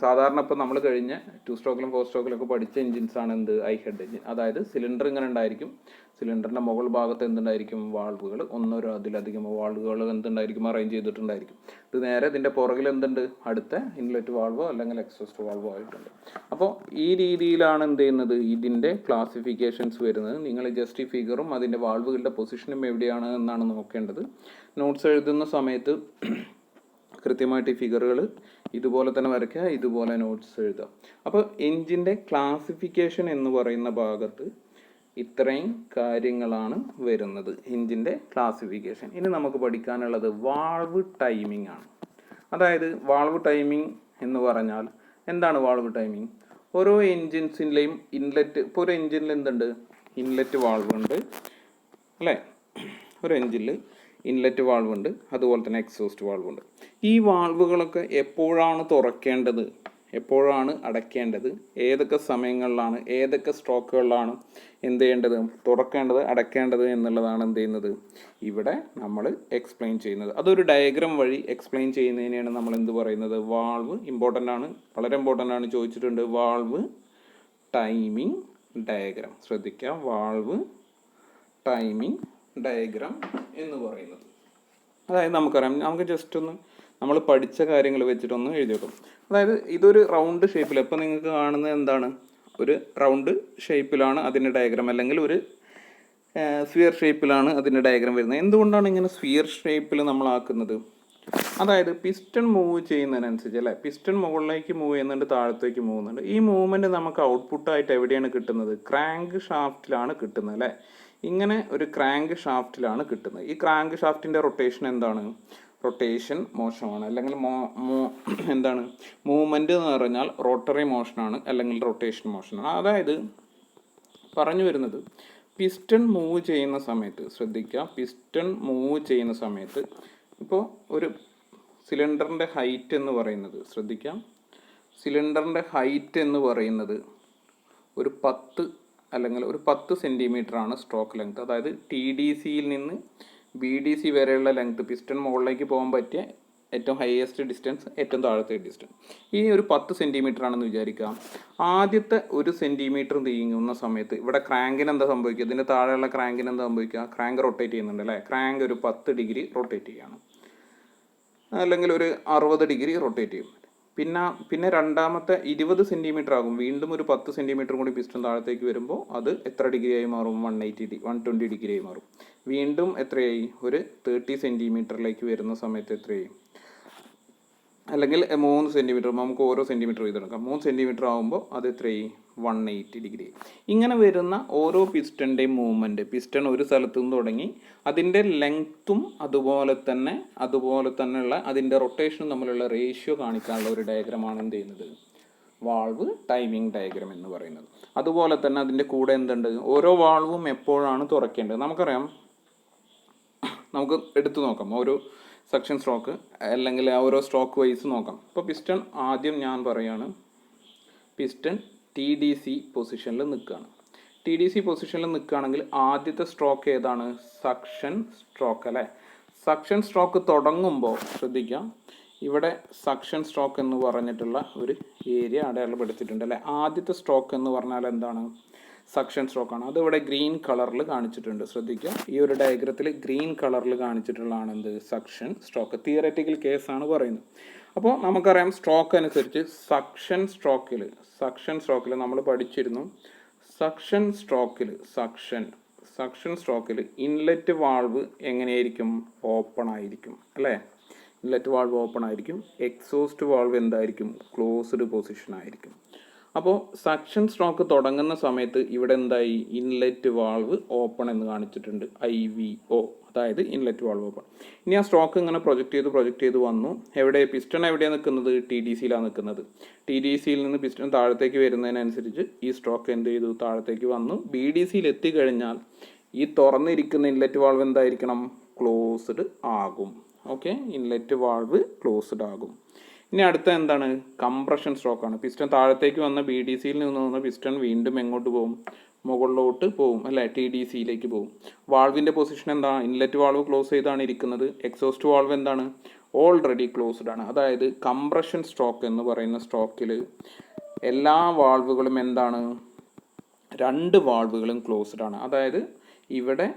സാധാരണ ഇപ്പോൾ നമ്മൾ കഴിഞ്ഞ 2 സ്ട്രോക്കിലും 4 സ്ട്രോക്കിലൊക്കെ പഠിച്ച എൻജിൻസ് ആണ് എന്ത്, ഐ ഹെഡ് എൻജിൻ. അതായത് സിലിണ്ടർ ഇങ്ങനെ ഉണ്ടായിരിക്കും, സിലിണ്ടറിൻ്റെ മുകൾ ഭാഗത്ത് എന്തുണ്ടായിരിക്കും, വാൾവുകൾ, ഒന്നോ അതിലധികം വാൾവുകൾ എന്തുണ്ടായിരിക്കും, അറേഞ്ച് ചെയ്തിട്ടുണ്ടായിരിക്കും. ഇത് നേരെ ഇതിൻ്റെ പുറകിൽ എന്തുണ്ട്, അടുത്ത ഇൻലെറ്റ് വാൾവോ അല്ലെങ്കിൽ എക്സോസ്റ്റ് വാൾവോ ആയിട്ടുണ്ട്. അപ്പോൾ ഈ രീതിയിലാണ് എന്ത് ചെയ്യുന്നത്, ഇതിൻ്റെ ക്ലാസിഫിക്കേഷൻസ് വരുന്നത്. നിങ്ങൾ ജസ്റ്റ് ഈ ഫിഗറും അതിൻ്റെ വാൾവുകളുടെ പൊസിഷനും എവിടെയാണ് എന്നാണ് നോക്കേണ്ടത്. നോട്ട്സ് എഴുതുന്ന സമയത്ത് കൃത്യമായിട്ട് ഈ ഫിഗറുകൾ ഇതുപോലെ തന്നെ വരയ്ക്കുക, ഇതുപോലെ നോട്ട്സ് എഴുതുക. അപ്പോൾ എൻജിൻ്റെ ക്ലാസിഫിക്കേഷൻ എന്ന് പറയുന്ന ഭാഗത്ത് ഇത്രയും കാര്യങ്ങളാണ് വരുന്നത്, എൻജിൻ്റെ ക്ലാസിഫിക്കേഷൻ. ഇനി നമുക്ക് പഠിക്കാനുള്ളത് വാൾവ് ടൈമിംഗ് ആണ്. അതായത് വാൾവ് ടൈമിംഗ് എന്ന് പറഞ്ഞാൽ എന്താണ് വാൾവ് ടൈമിംഗ്, ഓരോ എൻജിൻസിൻ്റെയും ഇൻലെറ്റ്, ഇപ്പോൾ ഒരു എൻജിനിൽ എന്തുണ്ട്, ഇൻലെറ്റ് വാൾവ് ഉണ്ട് അല്ലേ, ഒരു എൻജിനിൽ ഇൻലെറ്റ് വാൾവ് ഉണ്ട്, അതുപോലെ തന്നെ എക്സോസ്റ്റ് വാൾവ് ഉണ്ട്. ഈ വാൾവുകളൊക്കെ എപ്പോഴാണ് തുറക്കേണ്ടത്, എപ്പോഴാണ് അടയ്ക്കേണ്ടത്, ഏതൊക്കെ സമയങ്ങളിലാണ്, ഏതൊക്കെ സ്ട്രോക്കുകളിലാണ് എന്ത് ചെയ്യേണ്ടത്, തുറക്കേണ്ടത്, അടയ്ക്കേണ്ടത് എന്നുള്ളതാണ് എന്ത് ചെയ്യുന്നത്, ഇവിടെ നമ്മൾ എക്സ്പ്ലെയിൻ ചെയ്യുന്നത്. അതൊരു ഡയഗ്രാം വഴി എക്സ്പ്ലെയിൻ ചെയ്യുന്നതിനെയാണ് നമ്മൾ എന്ത് പറയുന്നത്, വാൾവ്. ഇമ്പോർട്ടൻ്റ് ആണ്, വളരെ ഇമ്പോർട്ടൻ്റ് ആണ്, ചോദിച്ചിട്ടുണ്ട്. വാൾവ് ടൈമിംഗ് ഡയഗ്രാം, ശ്രദ്ധിക്കുക, വാൾവ് ടൈമിംഗ് ഡയഗ്രാം എന്ന് പറയുന്നത്. അതായത് നമുക്കറിയാം, നമുക്ക് ജസ്റ്റ് ഒന്ന് നമ്മൾ പഠിച്ച കാര്യങ്ങൾ വെച്ചിട്ടൊന്ന് എഴുതി വെക്കും. അതായത് ഇതൊരു റൗണ്ട് ഷേപ്പിൽ, ഇപ്പം നിങ്ങൾക്ക് കാണുന്നത് എന്താണ്, ഒരു റൗണ്ട് ഷേപ്പിലാണ് അതിൻ്റെ ഡയഗ്രാം, അല്ലെങ്കിൽ ഒരു സ്ഫിയർ ഷേപ്പിലാണ് അതിൻ്റെ ഡയഗ്രാം വരുന്നത്. എന്തുകൊണ്ടാണ് ഇങ്ങനെ സ്ഫിയർ ഷേപ്പിൽ നമ്മളാക്കുന്നത്, അതായത് പിസ്റ്റൺ മൂവ് ചെയ്യുന്നതിനനുസരിച്ച് അല്ലേ, പിസ്റ്റൺ മുകളിലേക്ക് മൂവ് ചെയ്യുന്നുണ്ട്, താഴത്തേക്ക് മൂവുന്നുണ്ട്. ഈ മൂവ്മെൻറ്റ് നമുക്ക് ഔട്ട്പുട്ടായിട്ട് എവിടെയാണ് കിട്ടുന്നത്, ക്രാങ്ക് ഷാഫ്റ്റിലാണ് കിട്ടുന്നത് അല്ലേ. ഇങ്ങനെ ഒരു ക്രാങ്ക് ഷാഫ്റ്റിലാണ് കിട്ടുന്നത്. ഈ ക്രാങ്ക് ഷാഫ്റ്റിൻ്റെ റൊട്ടേഷൻ എന്താണ്, റൊട്ടേഷൻ മോഷനാണ്, അല്ലെങ്കിൽ എന്താണ് മൂവ്മെൻറ്റ് എന്ന് പറഞ്ഞാൽ റോട്ടറി മോഷനാണ്, അല്ലെങ്കിൽ റൊട്ടേഷൻ മോഷനാണ്. അതായത് പറഞ്ഞു വരുന്നത്, പിസ്റ്റൺ മൂവ് ചെയ്യുന്ന സമയത്ത് ശ്രദ്ധിക്കുക, പിസ്റ്റൺ മൂവ് ചെയ്യുന്ന സമയത്ത് ഇപ്പോൾ ഒരു സിലിണ്ടറിൻ്റെ ഹൈറ്റ് എന്ന് പറയുന്നത്, ശ്രദ്ധിക്കാം, സിലിണ്ടറിൻ്റെ ഹൈറ്റ് എന്ന് പറയുന്നത് ഒരു 10 സെൻറ്റിമീറ്റർ ആണ് സ്ട്രോക്ക് ലെങ്ത്. അതായത് ടി ഡി സിയിൽ നിന്ന് ബി ഡി സി വരെയുള്ള ലെങ്ത്, പിസ്റ്റൺ മുകളിലേക്ക് പോകാൻ പറ്റിയ ഏറ്റവും ഹയസ്റ്റ് ഡിസ്റ്റൻസ്, ഏറ്റവും താഴത്തെ ഡിസ്റ്റൻസ്. ഈ ഒരു 10 സെൻറ്റിമീറ്റർ ആണെന്ന് വിചാരിക്കാം. ആദ്യത്തെ 1 സെൻറ്റിമീറ്റർ നീങ്ങുന്ന സമയത്ത് ഇവിടെ ക്രാങ്കിന് എന്താ സംഭവിക്കുക? ഇതിൻ്റെ താഴെയുള്ള ക്രാങ്കിന് എന്താ സംഭവിക്കുക? ക്രാങ്ക് റൊട്ടേറ്റ് ചെയ്യുന്നുണ്ട് അല്ലേ? ക്രാങ്ക് ഒരു 10 ഡിഗ്രി റൊട്ടേറ്റ് ചെയ്യണം, അല്ലെങ്കിൽ ഒരു 60 ഡിഗ്രി റൊട്ടേറ്റ് ചെയ്യും. പിന്നെ രണ്ടാമത്തെ 20 സെൻറ്റിമീറ്റർ ആകും. വീണ്ടും ഒരു 10 സെൻറ്റിമീറ്റർ കൂടി പിസ്റ്റൺ താഴത്തേക്ക് വരുമ്പോൾ അത് എത്ര ഡിഗ്രി ആയി മാറും? 120 ഡിഗ്രി ആയി മാറും. വീണ്ടും എത്രയായി? ഒരു 30 സെൻറ്റിമീറ്ററിലേക്ക് വരുന്ന സമയത്ത് എത്രയായി? അല്ലെങ്കിൽ 3 സെൻറ്റിമീറ്റർ, നമുക്ക് ഓരോ സെൻറ്റിമീറ്റർ ചെയ്തെടുക്കാം. 3 സെൻറ്റിമീറ്റർ ആകുമ്പോൾ അത് എത്രയായി? 180 ഡിഗ്രി. ഇങ്ങനെ വരുന്ന ഓരോ പിസ്റ്റൻ്റെയും മൂവ്മെൻറ്റ്, പിസ്റ്റൺ ഒരു സ്ഥലത്തു നിന്ന് തുടങ്ങി അതിൻ്റെ ലെങ്ത്തും അതുപോലെ തന്നെയുള്ള അതിൻ്റെ റൊട്ടേഷനും തമ്മിലുള്ള റേഷ്യോ കാണിക്കാനുള്ള ഒരു ഡയഗ്രമാണ് എന്ത് ചെയ്യുന്നത്? വാൾവ് ടൈമിംഗ് ഡയഗ്രം എന്ന് പറയുന്നത്. അതുപോലെ തന്നെ അതിൻ്റെ കൂടെ എന്തുണ്ട്? ഓരോ വാൾവും എപ്പോഴാണ് തുറക്കേണ്ടത് നമുക്കറിയാം. നമുക്ക് എടുത്തു നോക്കാം ഓരോ സെക്ഷൻ സ്ട്രോക്ക്, അല്ലെങ്കിൽ ഓരോ സ്ട്രോക്ക് വൈസ് നോക്കാം. ഇപ്പോൾ പിസ്റ്റൺ ആദ്യം ഞാൻ പറയാണ്, പിസ്റ്റൺ TDC പൊസിഷനിൽ നിൽക്കുകയാണ്. TDC പൊസിഷനിൽ നിൽക്കുകയാണെങ്കിൽ ആദ്യത്തെ സ്ട്രോക്ക് ഏതാണ്? സക്ഷൻ സ്ട്രോക്ക് അല്ലേ? സക്ഷൻ സ്ട്രോക്ക് തുടങ്ങുമ്പോൾ ശ്രദ്ധിക്കാം, ഇവിടെ സക്ഷൻ സ്ട്രോക്ക് എന്ന് പറഞ്ഞിട്ടുള്ള ഒരു ഏരിയ അടയാളപ്പെടുത്തിയിട്ടുണ്ട് അല്ലേ? ആദ്യത്തെ സ്ട്രോക്ക് എന്ന് പറഞ്ഞാൽ എന്താണ്? സക്ഷൻ സ്ട്രോക്കാണ്. അതിവിടെ ഗ്രീൻ കളറിൽ കാണിച്ചിട്ടുണ്ട്. ശ്രദ്ധിക്കുക, ഈ ഒരു ഡയഗ്രത്തിൽ ഗ്രീൻ കളറിൽ കാണിച്ചിട്ടുള്ളതാണ് എന്ത്? Suction stroke. തിയററ്റിക്കൽ കേസാണ് പറയുന്നത്. അപ്പോൾ നമുക്കറിയാം സ്ട്രോക്ക് അനുസരിച്ച് സക്ഷൻ സ്ട്രോക്കിൽ നമ്മൾ പഠിച്ചിരുന്നു. സക്ഷൻ സ്ട്രോക്കിൽ ഇൻലെറ്റ് വാൾവ് എങ്ങനെയായിരിക്കും? ഓപ്പൺ ആയിരിക്കും അല്ലേ? ഇൻലെറ്റ് വാൾവ് ഓപ്പൺ ആയിരിക്കും. എക്സോസ്റ്റ് വാൾവ് എന്തായിരിക്കും? ക്ലോസ്ഡ് പൊസിഷൻ ആയിരിക്കും. അപ്പോൾ സക്ഷൻ സ്ട്രോക്ക് തുടങ്ങുന്ന സമയത്ത് ഇവിടെ എന്തായി? ഇൻലെറ്റ് വാൾവ് ഓപ്പൺ എന്ന് കാണിച്ചിട്ടുണ്ട്, IVO, അതായത് ഇൻലെറ്റ് വാൾവ് ഓപ്പൺ. ഇനി ആ സ്ട്രോക്ക് ഇങ്ങനെ പ്രൊജക്റ്റ് ചെയ്ത് വന്നു. എവിടെ? പിസ്റ്റൺ എവിടെയാണ് നിൽക്കുന്നത്? TDCയിലാണ് നിൽക്കുന്നത്. TDCയിൽ നിന്ന് പിസ്റ്റൺ താഴത്തേക്ക് വരുന്നതിനനുസരിച്ച് ഈ സ്ട്രോക്ക് എന്ത് ചെയ്തു? താഴത്തേക്ക് വന്നു. BDCയിൽ എത്തിക്കഴിഞ്ഞാൽ ഈ തുറന്നിരിക്കുന്ന ഇൻലെറ്റ് വാൾവ് എന്തായിരിക്കണം? ക്ലോസ്ഡ് ആകും. ഓക്കെ, ഇൻലെറ്റ് വാൾവ് ക്ലോസ്ഡ് ആകും. ഇനി അടുത്ത എന്താണ്? കംപ്രഷൻ സ്ട്രോക്കാണ്. പിസ്റ്റൺ താഴത്തേക്ക് വന്ന BDCയിൽ നിന്ന് വന്ന പിസ്റ്റൺ വീണ്ടും എങ്ങോട്ട് പോകും? മുകളിലോട്ട് പോകും അല്ലേ? TDCയിലേക്ക് പോകും. വാൾവിൻ്റെ പൊസിഷൻ എന്താണ്? ഇൻലെറ്റ് വാൾവ് ക്ലോസ് ചെയ്താണ് ഇരിക്കുന്നത്. എക്സോസ്റ്റ് വാൾവ് എന്താണ്? ഓൾറെഡി ക്ലോസ്ഡ് ആണ്. അതായത് കംപ്രഷൻ സ്ട്രോക്ക് എന്ന് പറയുന്ന സ്ട്രോക്കിൽ എല്ലാ വാൾവുകളും എന്താണ്? 2 വാൾവുകളും ക്ലോസ്ഡ് ആണ്. അതായത് ഇവിടെ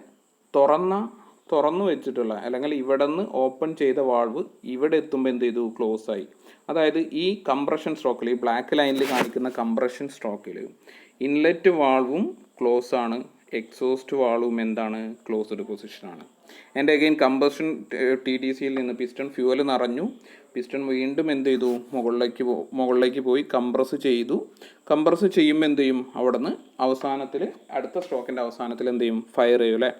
തുറന്നു വെച്ചിട്ടുള്ള, അല്ലെങ്കിൽ ഇവിടെ നിന്ന് ഓപ്പൺ ചെയ്ത വാൾവ് ഇവിടെ എത്തുമ്പോൾ എന്ത് ചെയ്തു? ക്ലോസ് ആയി. അതായത് ഈ കംപ്രഷൻ സ്ട്രോക്കിൽ, ഈ ബ്ലാക്ക് ലൈനിൽ കാണിക്കുന്ന കംപ്രഷൻ സ്ട്രോക്കിൽ ഇൻലെറ്റ് വാൾവും ക്ലോസ് ആണ്, എക്സോസ്റ്റ് വാൾവും എന്താണ്? ക്ലോസ്ഡ് പൊസിഷനാണ്. ആൻഡ് അഗെയിൻ കംപ്രഷൻ TDCയിൽ നിന്ന് പിസ്റ്റൺ ഫ്യൂവൽ നിറഞ്ഞു. പിസ്റ്റൺ വീണ്ടും എന്ത് ചെയ്തു? മുകളിലേക്ക് പോയി കംപ്രസ് ചെയ്തു. കംപ്രസ് ചെയ്യുമ്പോൾ എന്ത് ചെയ്യും? അവിടെ നിന്ന് അവസാനത്തിൽ, അടുത്ത സ്ട്രോക്കിൻ്റെ അവസാനത്തിൽ എന്ത് ചെയ്യും? ഫയർ ചെയ്യും അല്ലേ?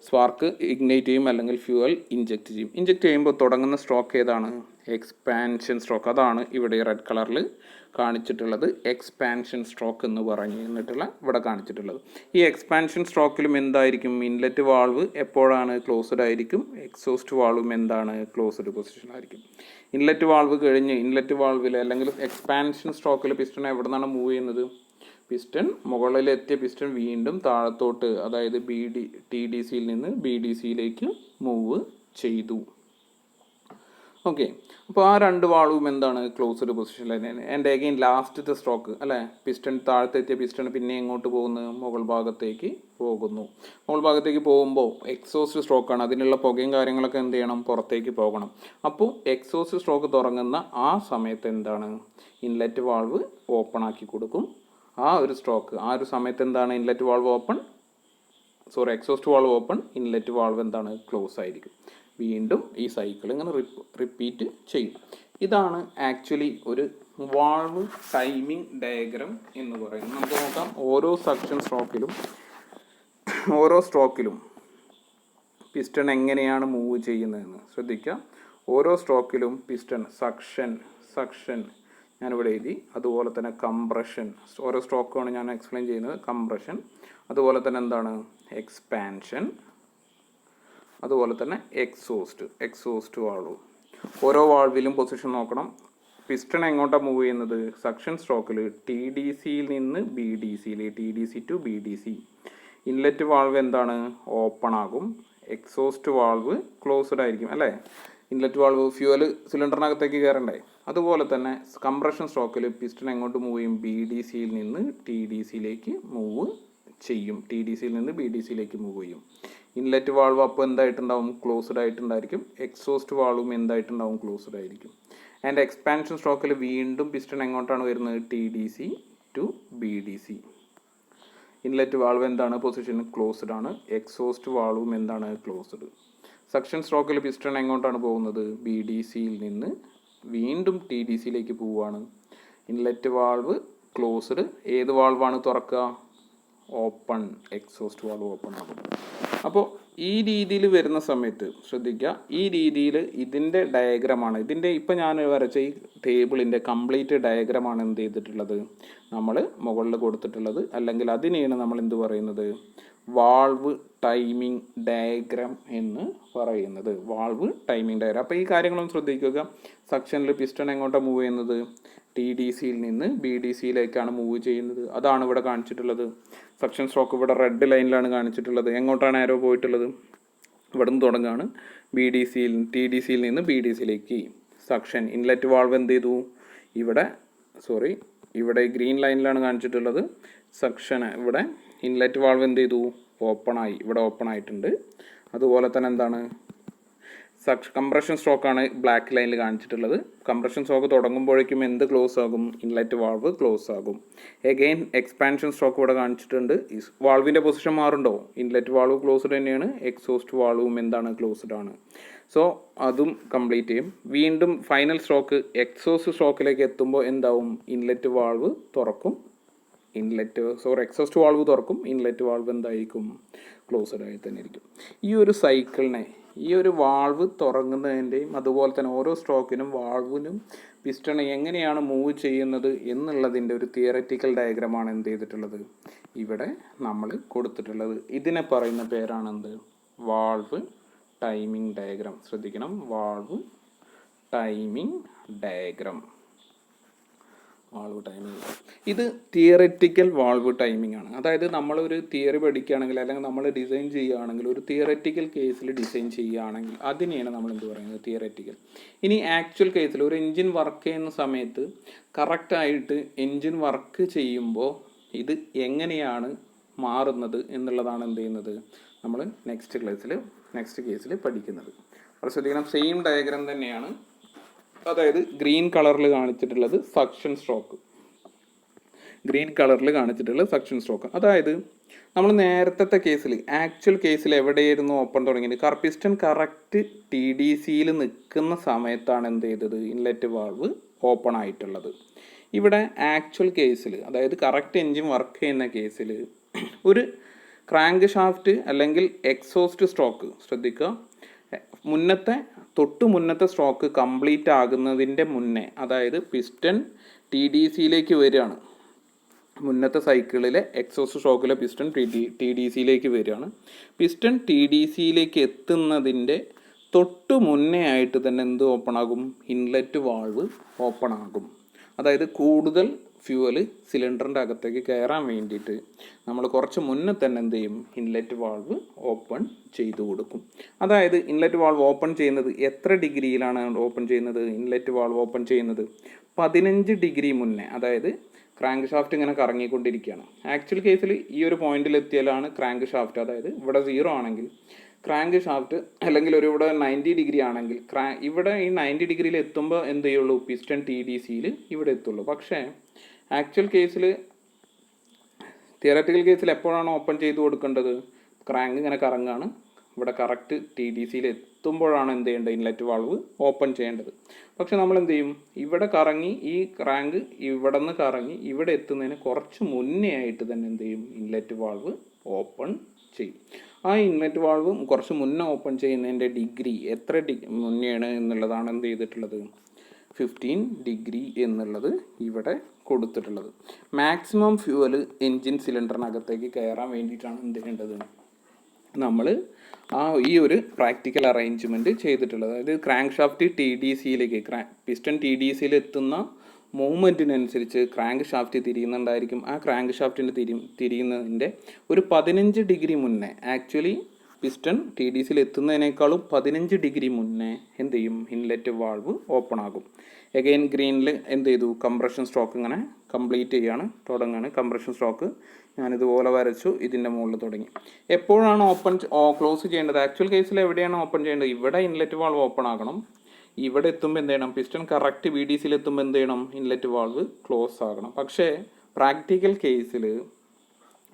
സ്പാർക്ക് ഇഗ്നൈറ്റ് ചെയ്യും, അല്ലെങ്കിൽ ഫ്യൂവൽ ഇഞ്ചെക്ട് ചെയ്യും. ഇഞ്ചെക്ട് ചെയ്യുമ്പോൾ തുടങ്ങുന്ന സ്ട്രോക്ക് ഏതാണ്? Expansion stroke. അതാണ് ഇവിടെ റെഡ് കളറിൽ കാണിച്ചിട്ടുള്ളത്. എക്സ്പാൻഷൻ സ്ട്രോക്ക് എന്ന് പറഞ്ഞിട്ടുള്ള ഇവിടെ കാണിച്ചിട്ടുള്ളത്. ഈ എക്സ്പാൻഷൻ സ്ട്രോക്കിലും എന്തായിരിക്കും? ഇൻലെറ്റ് വാൾവ് എപ്പോഴാണ്? ക്ലോസ്ഡ് ആയിരിക്കും. എക്സോസ്റ്റ് വാൾവും എന്താണ്? ക്ലോസ്ഡ് പൊസിഷനായിരിക്കും. ഇൻലെറ്റ് വാൾവ് കഴിഞ്ഞ് ഇൻലെറ്റ് വാൾവിൽ, അല്ലെങ്കിൽ എക്സ്പാൻഷൻ സ്ട്രോക്കിൽ പിസ്റ്റൺ എവിടെ നിന്നാണ് മൂവ് ചെയ്യുന്നത്? പിസ്റ്റൺ മുകളിലെത്തിയ പിസ്റ്റൺ വീണ്ടും താഴത്തോട്ട്, അതായത് TDCയിൽ നിന്ന് BDCയിലേക്ക് മൂവ് ചെയ്തു. ഓക്കെ, അപ്പോൾ ആ 2 വാൾവും എന്താണ്? ക്ലോസ്ഡ് പൊസിഷനിൽ. ആൻഡ് അഗെയിൻ ലാസ്റ്റത്തെ സ്ട്രോക്ക് അല്ലേ? പിസ്റ്റൺ താഴത്തെത്തിയ പിസ്റ്റൺ പിന്നെ എങ്ങോട്ട് പോകുന്നു? മുകൾ ഭാഗത്തേക്ക് പോകുന്നു. മുകൾ ഭാഗത്തേക്ക് പോകുമ്പോൾ എക്സോസ്റ്റ് സ്ട്രോക്കാണ്. അതിനുള്ള പുകയും കാര്യങ്ങളൊക്കെ എന്ത് ചെയ്യണം? പുറത്തേക്ക് പോകണം. അപ്പോൾ എക്സോസ്റ്റ് സ്ട്രോക്ക് തുടങ്ങുന്ന ആ സമയത്ത് എന്താണ്? ഇൻലെറ്റ് വാൾവ് ഓപ്പൺ ആക്കി കൊടുക്കും. ആ ഒരു സമയത്ത് എന്താണ്? Inlet valve open, exhaust valve open, inlet valve എന്താണ്? ക്ലോസ് ആയിരിക്കും. വീണ്ടും ഈ സൈക്കിൾ ഇങ്ങനെ റിപ്പീറ്റ് ചെയ്യും. ഇതാണ് ആക്ച്വലി ഒരു വാൾവ് ടൈമിംഗ് ഡയഗ്രം എന്ന് പറയുന്നത്. നമുക്ക് നോക്കാം ഓരോ സക്ഷൻ സ്ട്രോക്കിലും പിസ്റ്റൺ എങ്ങനെയാണ് മൂവ് ചെയ്യുന്നതെന്ന് ശ്രദ്ധിക്കുക. ഓരോ സ്ട്രോക്കിലും പിസ്റ്റൺ സക്ഷൻ ഞാനിവിടെ എഴുതി. അതുപോലെ തന്നെ കംപ്രഷൻ, ഓരോ സ്ട്രോക്കാണ് ഞാൻ എക്സ്പ്ലെയിൻ ചെയ്യുന്നത്. കംപ്രഷൻ, അതുപോലെ തന്നെ എന്താണ്? എക്സ്പാൻഷൻ, അതുപോലെ തന്നെ എക്സോസ്റ്റ് വാൾവ്. ഓരോ വാൾവിലും പൊസിഷൻ നോക്കണം. പിസ്റ്റൺ എങ്ങോട്ടാണ് മൂവ് ചെയ്യുന്നത്? സക്ഷൻ സ്ട്രോക്കിൽ TDCയിൽ നിന്ന് BDCയിൽ, TDC to BDC. Inlet valve എന്താണ്? ഓപ്പൺ ആകും. എക്സോസ്റ്റ് വാൾവ് ക്ലോസ്ഡ് ആയിരിക്കും അല്ലേ? ഇൻലെറ്റ് വാൾവ് ഫ്യൂവൽ സിലിണ്ടറിനകത്തേക്ക് കയറണ്ടേ. അതുപോലെ തന്നെ കംപ്രഷൻ സ്ട്രോക്കിൽ പിസ്റ്റൺ എങ്ങോട്ട് മൂവ് ചെയ്യും? ബി ഡി സിയിൽ നിന്ന് ടി ഡി സിയിലേക്ക് മൂവ് ചെയ്യും. ടി ഡി സിയിൽ നിന്ന് ബി ഡി സിയിലേക്ക് മൂവ് ചെയ്യും. ഇൻലെറ്റ് വാൾവ് അപ്പോൾ എന്തായിട്ടുണ്ടാവും? ക്ലോസ്ഡ് ആയിട്ടുണ്ടായിരിക്കും. എക്സോസ്റ്റ് വാൾവും എന്തായിട്ടുണ്ടാവും? ക്ലോസ്ഡ് ആയിരിക്കും. ആൻഡ് എക്സ്പാൻഷൻ സ്ട്രോക്കിൽ വീണ്ടും പിസ്റ്റൺ എങ്ങോട്ടാണ് വരുന്നത്? T D C to B D C. Inlet valve എന്താണ്? പൊസിഷൻ ക്ലോസ്ഡ് ആണ്. എക്സോസ്റ്റ് വാൾവും എന്താണ്? ക്ലോസ്ഡ്. സക്ഷൻ സ്ട്രോക്കിൽ പിസ്റ്റൺ എങ്ങോട്ടാണ് പോകുന്നത്? ബി ഡി സിയിൽ നിന്ന് വീണ്ടും ടി ഡി സിയിലേക്ക് പോവുകയാണ്. Inlet valve closed. ഏത് വാൾവാണ് തുറക്കുക? ഓപ്പൺ. എക്സോസ്റ്റ് വാൾവ് ഓപ്പൺ ആകും. അപ്പോൾ ഈ രീതിയിൽ വരുന്ന സമയത്ത് ശ്രദ്ധിക്കുക, ഈ രീതിയിൽ ഇതിൻ്റെ ഡയഗ്രമാണ്, ഇതിൻ്റെ ഇപ്പം ഞാൻ വരച്ച ഈ ടേബിളിൻ്റെ കംപ്ലീറ്റ് ഡയഗ്രമാണ് എന്ത് ചെയ്തിട്ടുള്ളത്? നമ്മൾ മുകളിൽ കൊടുത്തിട്ടുള്ളത്. അല്ലെങ്കിൽ അതിനെയാണ് നമ്മൾ എന്ത് പറയുന്നത്? വാൾവ് ടൈമിംഗ് ഡയഗ്രാം എന്ന് പറയുന്നത്. Valve timing diagram. അപ്പോൾ ഈ കാര്യങ്ങളൊന്നും ശ്രദ്ധിക്കുക. സെക്ഷനിൽ പിസ്റ്റൺ എങ്ങോട്ടാണ് മൂവ് ചെയ്യുന്നത്? ടി ഡി സിയിൽ നിന്ന് ബി ഡി സിയിലേക്കാണ് മൂവ് ചെയ്യുന്നത്. അതാണ് ഇവിടെ കാണിച്ചിട്ടുള്ളത്. സെക്ഷൻ സ്ട്രോക്ക് ഇവിടെ റെഡ് ലൈനിലാണ് കാണിച്ചിട്ടുള്ളത്. എങ്ങോട്ടാണ് ആരോ പോയിട്ടുള്ളത്? ഇവിടെ നിന്ന് തുടങ്ങുകയാണ്. ബി ഡി സിയിൽ ടി ഡി സിയിൽ നിന്ന് ബി ഡി സിയിലേക്ക് സെക്ഷൻ. ഇൻലെറ്റ് വാൾവ് എന്ത് ചെയ്തു? ഇവിടെ ഗ്രീൻ ലൈനിലാണ് കാണിച്ചിട്ടുള്ളത്. സെക്ഷൻ ഇവിടെ ഇൻലെറ്റ് വാൾവ് എന്ത് ചെയ്തു? ഓപ്പണായി. ഇവിടെ ഓപ്പൺ ആയിട്ടുണ്ട്. അതുപോലെ തന്നെ എന്താണ്? കംപ്രഷൻ സ്ട്രോക്കാണ് ബ്ലാക്ക് ലൈനിൽ കാണിച്ചിട്ടുള്ളത്. കംപ്രഷൻ സ്ട്രോക്ക് തുടങ്ങുമ്പോഴേക്കും എന്ത് ക്ലോസ് ആകും? ഇൻലെറ്റ് വാൾവ് ക്ലോസ് ആകും. എഗെയിൻ എക്സ്പാൻഷൻ സ്ട്രോക്ക് ഇവിടെ കാണിച്ചിട്ടുണ്ട്. വാൾവിൻ്റെ പൊസിഷൻ മാറുണ്ടോ? ഇൻലെറ്റ് വാൾവ് ക്ലോസ്ഡ് തന്നെയാണ്. എക്സോസ്റ്റ് വാൾവും എന്താണ്? ക്ലോസ്ഡ് ആണ്. സോ അതും കംപ്ലീറ്റ് ചെയ്യും. വീണ്ടും ഫൈനൽ സ്ട്രോക്ക് എക്സോസ്റ്റ് സ്ട്രോക്കിലേക്ക് എത്തുമ്പോൾ എന്താവും? ഇൻലെറ്റ് വാൾവ് തുറക്കും. എക്സോസ്റ്റ് വാൾവ് തുറക്കും. ഇൻലെറ്റ് വാൾവ് എന്തായിരിക്കും? ക്ലോസ്ഡ് ആയി തന്നെ ഇരിക്കും. ഈ ഒരു സൈക്കിളിനെ, ഈ ഒരു വാൾവ് തുറങ്ങുന്നതിൻ്റെയും അതുപോലെ തന്നെ ഓരോ സ്ട്രോക്കിനും വാൾവിനും പിസ്റ്റൺ എങ്ങനെയാണ് മൂവ് ചെയ്യുന്നത് എന്നുള്ളതിൻ്റെ ഒരു തിയററ്റിക്കൽ ഡയഗ്രമാണ് എന്ത് ചെയ്തിട്ടുള്ളത്? ഇവിടെ നമ്മൾ കൊടുത്തിട്ടുള്ളത്. ഇതിനെ പറയുന്ന പേരാണെന്ത്? Valve timing diagram. ശ്രദ്ധിക്കണം, valve timing diagram. Valve timing ഇത് തിയററ്റിക്കൽ വാൾവ് ടൈമിംഗ് ആണ്. അതായത് നമ്മളൊരു തിയറി പഠിക്കുകയാണെങ്കിൽ അല്ലെങ്കിൽ നമ്മൾ ഡിസൈൻ ചെയ്യുകയാണെങ്കിൽ, ഒരു തിയററ്റിക്കൽ കേസിൽ ഡിസൈൻ ചെയ്യുകയാണെങ്കിൽ അതിനെയാണ് നമ്മൾ എന്ത് പറയുന്നത്? തിയററ്റിക്കൽ. ഇനി ആക്ച്വൽ കേസിൽ ഒരു എൻജിൻ വർക്ക് ചെയ്യുന്ന സമയത്ത് കറക്റ്റായിട്ട് എൻജിൻ വർക്ക് ചെയ്യുമ്പോൾ ഇത് എങ്ങനെയാണ് മാറുന്നത് എന്നുള്ളതാണ് എന്ത് ചെയ്യുന്നത്? നമ്മൾ നെക്സ്റ്റ് കേസിൽ പഠിക്കുന്നത്. അപ്പോൾ ശ്രദ്ധിക്കണം, സെയിം ഡയഗ്രാം തന്നെയാണ്. അതായത് ഗ്രീൻ കളറിൽ കാണിച്ചിട്ടുള്ളത് സക്ഷൻ സ്ട്രോക്ക്. അതായത് നമ്മൾ നേരത്തെ കേസിൽ, ആക്ച്വൽ കേസിൽ എവിടെയായിരുന്നു ഓപ്പൺ തുടങ്ങിയത്? പിസ്റ്റൺ കറക്റ്റ് ടി ഡി സിയിൽ നിൽക്കുന്ന സമയത്താണ് എന്ത് ചെയ്തത്? ഇൻലെറ്റ് വാൾവ് ഓപ്പൺ ആയിട്ടുള്ളത്. ഇവിടെ ആക്ച്വൽ കേസിൽ, അതായത് കറക്റ്റ് എൻജിൻ വർക്ക് ചെയ്യുന്ന കേസിൽ ഒരു ക്രാങ്ക് ഷാഫ്റ്റ് അല്ലെങ്കിൽ എക്സോസ്റ്റ് സ്ട്രോക്ക്, ശ്രദ്ധിക്കുക, തൊട്ട് മുന്നത്തെ സ്ട്രോക്ക് കംപ്ലീറ്റ് ആകുന്നതിൻ്റെ മുന്നേ, അതായത് പിസ്റ്റൺ ടി ഡി സിയിലേക്ക് വരികയാണ്. മുന്നത്തെ സൈക്കിളിലെ എക്സോസ്റ്റ് സ്ട്രോക്കിലെ പിസ്റ്റൺ ടി ഡി സിയിലേക്ക് വരികയാണ്. പിസ്റ്റൺ ടി ഡി സിയിലേക്ക് എത്തുന്നതിൻ്റെ തൊട്ട് മുന്നേ ആയിട്ട് തന്നെ എന്ത് ഓപ്പൺ ആകും? ഇൻലെറ്റ് വാൾവ് ഓപ്പൺ ആകും. അതായത് കൂടുതൽ ഫ്യൂവൽ സിലിണ്ടറിൻ്റെ അകത്തേക്ക് കയറാൻ വേണ്ടിയിട്ട് നമ്മൾ കുറച്ച് മുന്നേ തന്നെ എന്ത് ചെയ്യും? ഇൻലെറ്റ് വാൾവ് ഓപ്പൺ ചെയ്തു കൊടുക്കും. അതായത് ഇൻലെറ്റ് വാൾവ് ഓപ്പൺ ചെയ്യുന്നത് എത്ര ഡിഗ്രിയിലാണ് ഓപ്പൺ ചെയ്യുന്നത്? ഇൻലെറ്റ് വാൾവ് ഓപ്പൺ ചെയ്യുന്നത് 15 ഡിഗ്രി മുന്നേ. അതായത് ക്രാങ്ക് ഷാഫ്റ്റ് ഇങ്ങനെ കറങ്ങിക്കൊണ്ടിരിക്കുകയാണ്. ആക്ച്വൽ കേസിൽ ഈ ഒരു പോയിന്റിൽ എത്തിയാലാണ് ക്രാങ്ക് ഷാഫ്റ്റ്, അതായത് ഇവിടെ 0 ആണെങ്കിൽ ക്രാങ്ക് ഷാഫ്റ്റ്, അല്ലെങ്കിൽ ഇവിടെ 90 ഡിഗ്രി ആണെങ്കിൽ ഇവിടെ ഈ 90 ഡിഗ്രിയിൽ എത്തുമ്പോൾ എന്ത് ചെയ്യുള്ളൂ? പിസ്റ്റൺ ടി ഡി സിയിൽ ഇവിടെ എത്തുള്ളൂ. പക്ഷേ ആക്ച്വൽ കേസിൽ, തിയററ്റിക്കൽ കേസിൽ എപ്പോഴാണ് ഓപ്പൺ ചെയ്ത് കൊടുക്കേണ്ടത്? ക്രാങ്ക് ഇങ്ങനെ കറങ്ങാണ്, ഇവിടെ കറക്റ്റ് ടി ഡി സിയിൽ എത്തുമ്പോഴാണ് എന്ത് ചെയ്യേണ്ടത്? ഇൻലെറ്റ് വാൾവ് ഓപ്പൺ ചെയ്യേണ്ടത്. പക്ഷെ നമ്മൾ എന്ത് ചെയ്യും? ഇവിടെ കറങ്ങി, ഈ ക്രാങ്ക് ഇവിടെ നിന്ന് കറങ്ങി ഇവിടെ എത്തുന്നതിന് കുറച്ച് മുന്നേ ആയിട്ട് തന്നെ എന്ത് ചെയ്യും? ഇൻലെറ്റ് വാൾവ് ഓപ്പൺ ചെയ്യും. ആ ഇൻലെറ്റ് വാൾവ് കുറച്ച് മുന്നേ ഓപ്പൺ ചെയ്യുന്നതിൻ്റെ ഡിഗ്രി എത്ര മുന്നെയാണ് എന്നുള്ളതാണ് എന്ത് ചെയ്തിട്ടുള്ളത്? 15 ഡിഗ്രി എന്നുള്ളത് ഇവിടെ കൊടുത്തിട്ടുള്ളത്. മാക്സിമം ഫ്യൂവൽ എൻജിൻ സിലിണ്ടറിനകത്തേക്ക് കയറാൻ വേണ്ടിയിട്ടാണ് എന്ത് ചെയ്യേണ്ടത്? നമ്മൾ ഈ ഒരു പ്രാക്ടിക്കൽ അറേഞ്ച്മെൻറ്റ് ചെയ്തിട്ടുള്ളത്. അതായത് ക്രാങ്ക് ഷാഫ്റ്റ് ടി ഡി സിയിലേക്ക്, പിസ്റ്റൺ ടി ഡി സിയിൽ എത്തുന്ന മൂവ്മെൻറ്റിനനുസരിച്ച് ക്രാങ്ക് ഷാഫ്റ്റ് തിരിയുന്നുണ്ടായിരിക്കും. ആ ക്രാങ്ക് ഷാഫ്റ്റിൻ്റെ തിരിയുന്നതിൻ്റെ ഒരു 15 ഡിഗ്രി മുന്നേ, ആക്ച്വലി പിസ്റ്റൺ ടി ഡി സിയിൽ എത്തുന്നതിനേക്കാളും 15 ഡിഗ്രി മുന്നേ എന്ത് ചെയ്യും, ഇൻലെറ്റ് വാൾവ് ഓപ്പൺ ആകും. എഗെയിൻ ഗ്രീനിൽ എന്ത് ചെയ്തു, കംപ്രഷൻ സ്ട്രോക്ക് ഇങ്ങനെ കംപ്ലീറ്റ് തുടങ്ങുകയാണ്. കംപ്രഷൻ സ്ട്രോക്ക് ഞാനിതുപോലെ വരച്ചു, ഇതിൻ്റെ മുകളിൽ തുടങ്ങി. എപ്പോഴാണ് ക്ലോസ് ചെയ്യേണ്ടത്? ആക്ച്വൽ കേസിൽ എവിടെയാണ് ഓപ്പൺ ചെയ്യേണ്ടത്? ഇവിടെ ഇൻലെറ്റ് വാൾവ് ഓപ്പൺ ആകണം. ഇവിടെ എത്തുമ്പോൾ എന്ത് ചെയ്യണം, പിസ്റ്റൺ കറക്റ്റ് ബി ഡി സിയിൽ എത്തുമ്പോൾ എന്ത് ചെയ്യണം, ഇൻലെറ്റ് വാൾവ് ക്ലോസ് ആകണം. പക്ഷേ പ്രാക്ടിക്കൽ കേസിൽ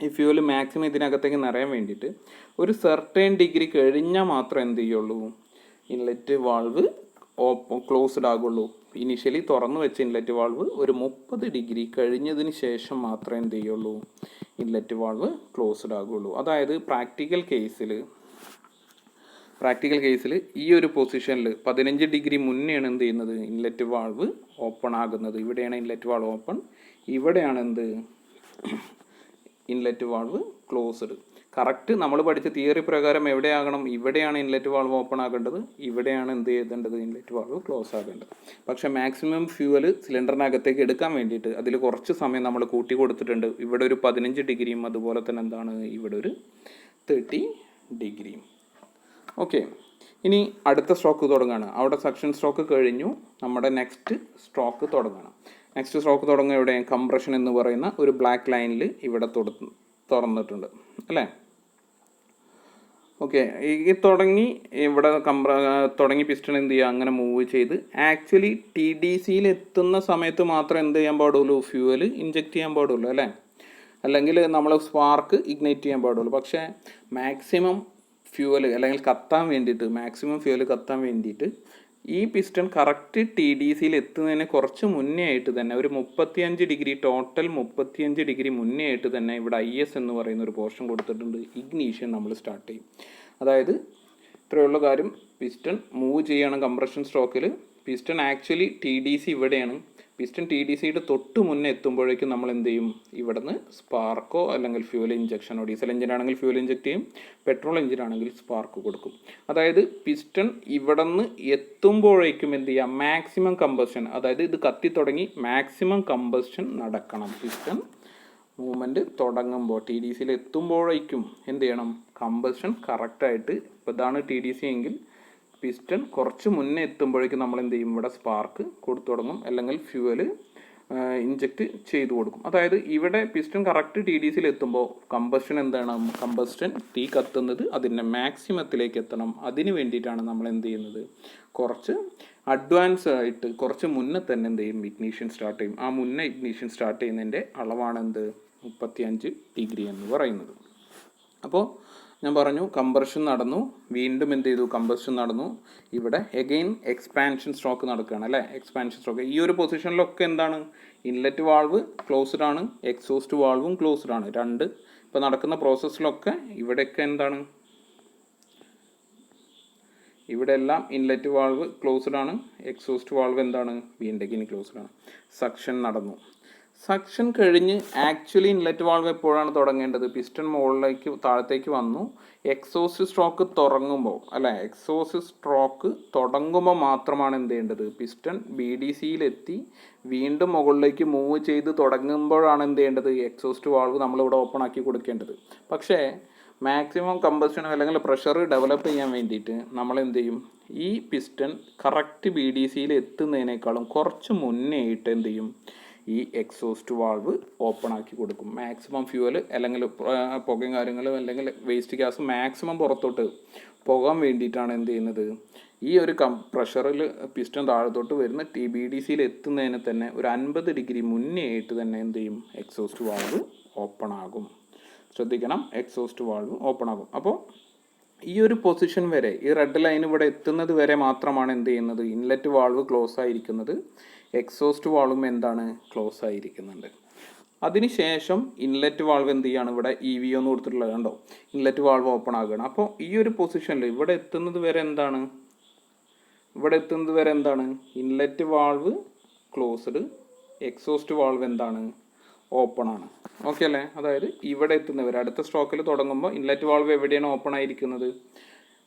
ഈ ഫ്യൂവൽ മാക്സിമം ഇതിനകത്തേക്ക് നിറയാൻ വേണ്ടിയിട്ട് ഒരു സെർട്ടേൺ ഡിഗ്രി കഴിഞ്ഞാൽ മാത്രമേ എന്ത് ചെയ്യുള്ളൂ, ഇൻലെറ്റ് വാൾവ് ക്ലോസ്ഡ് ആകുള്ളൂ. ഇനിഷ്യലി തുറന്നു വെച്ച ഇൻലെറ്റ് വാൾവ് ഒരു 30 ഡിഗ്രി കഴിഞ്ഞതിന് ശേഷം മാത്രമേ എന്ത് ചെയ്യുള്ളൂ, ഇൻലെറ്റ് വാൾവ് ക്ലോസ്ഡ് ആകുള്ളൂ. അതായത് പ്രാക്ടിക്കൽ കേസിൽ ഈ ഒരു പൊസിഷനിൽ 15 ഡിഗ്രി മുന്നെയാണ് എന്ത് ചെയ്യുന്നത്, ഇൻലെറ്റ് വാൾവ് ഓപ്പൺ ആകുന്നത്. ഇവിടെയാണ് ഇൻലെറ്റ് വാൾവ് ഓപ്പൺ, ഇവിടെയാണ് എന്ത്, ഇൻലെറ്റ് വാൾവ് ക്ലോസ്ഡ്. കറക്റ്റ് നമ്മൾ പഠിച്ച തിയറി പ്രകാരം എവിടെയാകണം, ഇവിടെയാണ് ഇൻലെറ്റ് വാൾവ് ഓപ്പൺ ആകേണ്ടത്, ഇവിടെയാണ് എന്ത് ചെയ്തേണ്ടത്, ഇൻലെറ്റ് വാൾവ് ക്ലോസ് ആകേണ്ടത്. പക്ഷേ മാക്സിമം ഫ്യൂവൽ സിലിണ്ടറിനകത്തേക്ക് എടുക്കാൻ വേണ്ടിയിട്ട് അതിൽ കുറച്ച് സമയം നമ്മൾ കൂട്ടി കൊടുത്തിട്ടുണ്ട്. ഇവിടെ ഒരു 15 ഡിഗ്രിയും അതുപോലെ തന്നെ എന്താണ്, ഇവിടെ ഒരു 30 ഡിഗ്രിയും. ഓക്കെ, ഇനി അടുത്ത സ്ട്രോക്ക് തുടങ്ങുകയാണ്. അവിടെ സക്ഷൻ സ്ട്രോക്ക് കഴിഞ്ഞു, നമ്മുടെ നെക്സ്റ്റ് സ്ട്രോക്ക് തുടങ്ങണം. നെക്സ്റ്റ് സ്ട്രോക്ക് തുടങ്ങുക എവിടെ, കംപ്രഷൻ എന്ന് പറയുന്ന ഒരു ബ്ലാക്ക് ലൈനിൽ ഇവിടെ തുറന്നിട്ടുണ്ട് അല്ലേ. ഓക്കെ, ഈ തുടങ്ങി പിസ്റ്റൺ എന്ത് ചെയ്യുക, അങ്ങനെ മൂവ് ചെയ്ത് ആക്ച്വലി ടി ഡി സിയിൽ എത്തുന്ന സമയത്ത് മാത്രം എന്ത് ചെയ്യാൻ പാടുള്ളൂ, ഫ്യൂവൽ ഇഞ്ചെക്ട് ചെയ്യാൻ പാടുള്ളൂ അല്ലേ, അല്ലെങ്കിൽ നമ്മൾ സ്പാർക്ക് ഇഗ്നൈറ്റ് ചെയ്യാൻ പാടുള്ളൂ. പക്ഷേ മാക്സിമം ഫ്യൂവൽ കത്താൻ വേണ്ടിയിട്ട് ഈ പിസ്റ്റൺ കറക്റ്റ് ടി ഡി സിയിൽ എത്തുന്നതിന് കുറച്ച് മുന്നേ ആയിട്ട് തന്നെ ഒരു 35 ഡിഗ്രി ടോട്ടൽ 35 ഡിഗ്രി മുന്നേ ആയിട്ട് തന്നെ ഇവിടെ IS എന്ന് പറയുന്ന ഒരു പോർഷൻ കൊടുത്തിട്ടുണ്ട്. ഇഗ്നീഷൻ നമ്മൾ സ്റ്റാർട്ട് ചെയ്യും. അതായത് ഇത്രയുള്ള കാര്യം, പിസ്റ്റൺ മൂവ് ചെയ്യണം കംപ്രഷൻ സ്ട്രോക്കിൽ. Piston actually T D C ഇവിടെയാണ്. പിസ്റ്റൺ ടി ഡി സിയുടെ തൊട്ട് മുന്നേ എത്തുമ്പോഴേക്കും നമ്മൾ എന്ത് ചെയ്യും, ഇവിടുന്ന് സ്പാർക്കോ അല്ലെങ്കിൽ ഫ്യൂവൽ ഇഞ്ചക്ഷനോ, ഡീസൽ എഞ്ചിൻ ആണെങ്കിൽ ഫ്യൂവൽ ഇഞ്ചക്ട് ചെയ്യും, പെട്രോൾ എഞ്ചിൻ ആണെങ്കിൽ സ്പാർക്ക് കൊടുക്കും. അതായത് പിസ്റ്റൺ ഇവിടെ നിന്ന് എത്തുമ്പോഴേക്കും എന്ത് ചെയ്യാം, മാക്സിമം കമ്പസ്റ്റൻ, അതായത് ഇത് കത്തി തുടങ്ങി മാക്സിമം കമ്പസ്റ്റൻ നടക്കണം. പിസ്റ്റൺ മൂവ്മെൻറ്റ് തുടങ്ങുമ്പോൾ ടി ഡി സിയിൽ എത്തുമ്പോഴേക്കും എന്ത് ചെയ്യണം, കമ്പസ്റ്റൻ കറക്റ്റായിട്ട്, ഇപ്പോൾ ഇതാണ് ടി ഡി സി എങ്കിൽ പിസ്റ്റൺ കുറച്ച് മുന്നേ എത്തുമ്പോഴേക്കും നമ്മൾ എന്ത് ചെയ്യും, ഇവിടെ സ്പാർക്ക് കൊടുത്തു തുടങ്ങും, അല്ലെങ്കിൽ ഫ്യൂവൽ ഇഞ്ചക്ട് ചെയ്തു കൊടുക്കും. അതായത് ഇവിടെ പിസ്റ്റൺ കറക്റ്റ് ടി ഡി സിയിൽ എത്തുമ്പോൾ കമ്പസ്റ്റൻ തീ കത്തുന്നത് അതിൻ്റെ മാക്സിമത്തിലേക്ക് എത്തണം. അതിന് വേണ്ടിയിട്ടാണ് നമ്മൾ എന്ത് ചെയ്യുന്നത്, കുറച്ച് അഡ്വാൻസ് ആയിട്ട് കുറച്ച് മുന്നേ തന്നെ എന്ത് ചെയ്യും, ഇഗ്നീഷൻ സ്റ്റാർട്ട് ചെയ്യും. ആ മുന്നേ ഇഗ്നീഷൻ സ്റ്റാർട്ട് ചെയ്യുന്നതിൻ്റെ അളവാണ് എന്ത്, 35 ഡിഗ്രി എന്ന് പറയുന്നത്. അപ്പോൾ ഞാൻ പറഞ്ഞു കംപ്രഷൻ നടന്നു, വീണ്ടും എന്ത് ചെയ്തു, കംപ്രഷൻ നടന്നു. ഇവിടെ എഗെയിൻ എക്സ്പാൻഷൻ സ്ട്രോക്ക് നടക്കുകയാണ് അല്ലേ. എക്സ്പാൻഷൻ സ്ട്രോക്ക് ഈ ഒരു പൊസിഷനിലൊക്കെ എന്താണ്, ഇൻലെറ്റ് വാൾവ് ക്ലോസ്ഡ് ആണ്, എക്സോസ്റ്റ് വാൾവും ക്ലോസ്ഡ് ആണ്. രണ്ട് ഇപ്പോൾ നടക്കുന്ന പ്രോസസ്സിലൊക്കെ ഇവിടെയൊക്കെ എന്താണ്, ഇവിടെ എല്ലാം ഇൻലെറ്റ് വാൾവ് ക്ലോസ്ഡ് ആണ്, എക്സോസ്റ്റ് വാൾവ് എന്താണ്, വീണ്ടും ക്ലോസ്ഡ് ആണ്. സക്ഷൻ നടന്നു. സക്ഷൻ കഴിഞ്ഞ് ആക്ച്വലി ഇൻലെറ്റ് വാൾവ് എപ്പോഴാണ് തുടങ്ങേണ്ടത്, പിസ്റ്റൺ മുകളിലേക്ക് താഴത്തേക്ക് വന്നു, എക്സോസ്റ്റ് സ്ട്രോക്ക് തുടങ്ങുമ്പോൾ അല്ലേ, എക്സോസ്റ്റ് സ്ട്രോക്ക് തുടങ്ങുമ്പോൾ മാത്രമാണ് എന്ത് ചെയ്യേണ്ടത്, പിസ്റ്റൺ ബി ഡി സിയിലെത്തി വീണ്ടും മുകളിലേക്ക് മൂവ് ചെയ്ത് തുടങ്ങുമ്പോഴാണ് എന്ത് ചെയ്യേണ്ടത്, എക്സോസ്റ്റ് വാൾവ് നമ്മളിവിടെ ഓപ്പൺ ആക്കി കൊടുക്കേണ്ടത്. പക്ഷേ മാക്സിമം കമ്പസ്റ്റനോ അല്ലെങ്കിൽ പ്രഷർ ഡെവലപ്പ് ചെയ്യാൻ വേണ്ടിയിട്ട് നമ്മൾ എന്ത് ചെയ്യും, ഈ പിസ്റ്റൺ കറക്റ്റ് ബി ഡി സിയിൽ എത്തുന്നതിനേക്കാളും കുറച്ച് മുന്നേ ആയിട്ട് എന്ത് ചെയ്യും, ഈ എക്സോസ്റ്റ് വാൾവ് ഓപ്പൺ ആക്കി കൊടുക്കും. മാക്സിമം ഫ്യൂവൽ അല്ലെങ്കിൽ പുകയും കാര്യങ്ങളും അല്ലെങ്കിൽ വേസ്റ്റ് ഗ്യാസ് മാക്സിമം പുറത്തോട്ട് പോകാൻ വേണ്ടിയിട്ടാണ് എന്ത് ചെയ്യുന്നത്, ഈ ഒരു പ്രഷറിൽ പിസ്റ്റൺ താഴത്തോട്ട് വരുന്ന ബി ഡി സിയിൽ എത്തുന്നതിന് തന്നെ ഒരു 50 ഡിഗ്രി മുന്നേ ആയിട്ട് തന്നെ എന്ത് ചെയ്യും, എക്സോസ്റ്റ് വാൾവ് ഓപ്പൺ ആകും. ശ്രദ്ധിക്കണം, എക്സോസ്റ്റ് വാൾവ് ഓപ്പൺ ആകും. അപ്പോൾ ഈ ഒരു പൊസിഷൻ വരെ, ഈ റെഡ് ലൈൻ ഇവിടെ എത്തുന്നത് വരെ മാത്രമാണ് എന്ത് ചെയ്യുന്നത്, ഇൻലെറ്റ് വാൾവ് ക്ലോസ് ആയിരിക്കുന്നത്, എക്സോസ്റ്റ് വാൾവും എന്താണ്, ക്ലോസ് ആയിരിക്കുന്നുണ്ട്. അതിനുശേഷം ഇൻലെറ്റ് വാൾവ് എന്ത് ചെയ്യാണ്, ഇവിടെ EVO എന്ന് കൊടുത്തിട്ടുള്ളത് കണ്ടോ, ഇൻലെറ്റ് വാൾവ് ഓപ്പൺ ആകുകയാണ്. അപ്പോൾ ഈ ഒരു പൊസിഷനിൽ ഇവിടെ എത്തുന്നത് വരെ എന്താണ്, inlet valve closed, exhaust valve എന്താണ്, ഓപ്പൺ ആണ്. ഓക്കെ അല്ലേ. അതായത് ഇവിടെ എത്തുന്നവർ അടുത്ത സ്ട്രോക്കിൽ തുടങ്ങുമ്പോൾ ഇൻലെറ്റ് വാൾവ് എവിടെയാണ് ഓപ്പൺ ആയിരിക്കുന്നത്,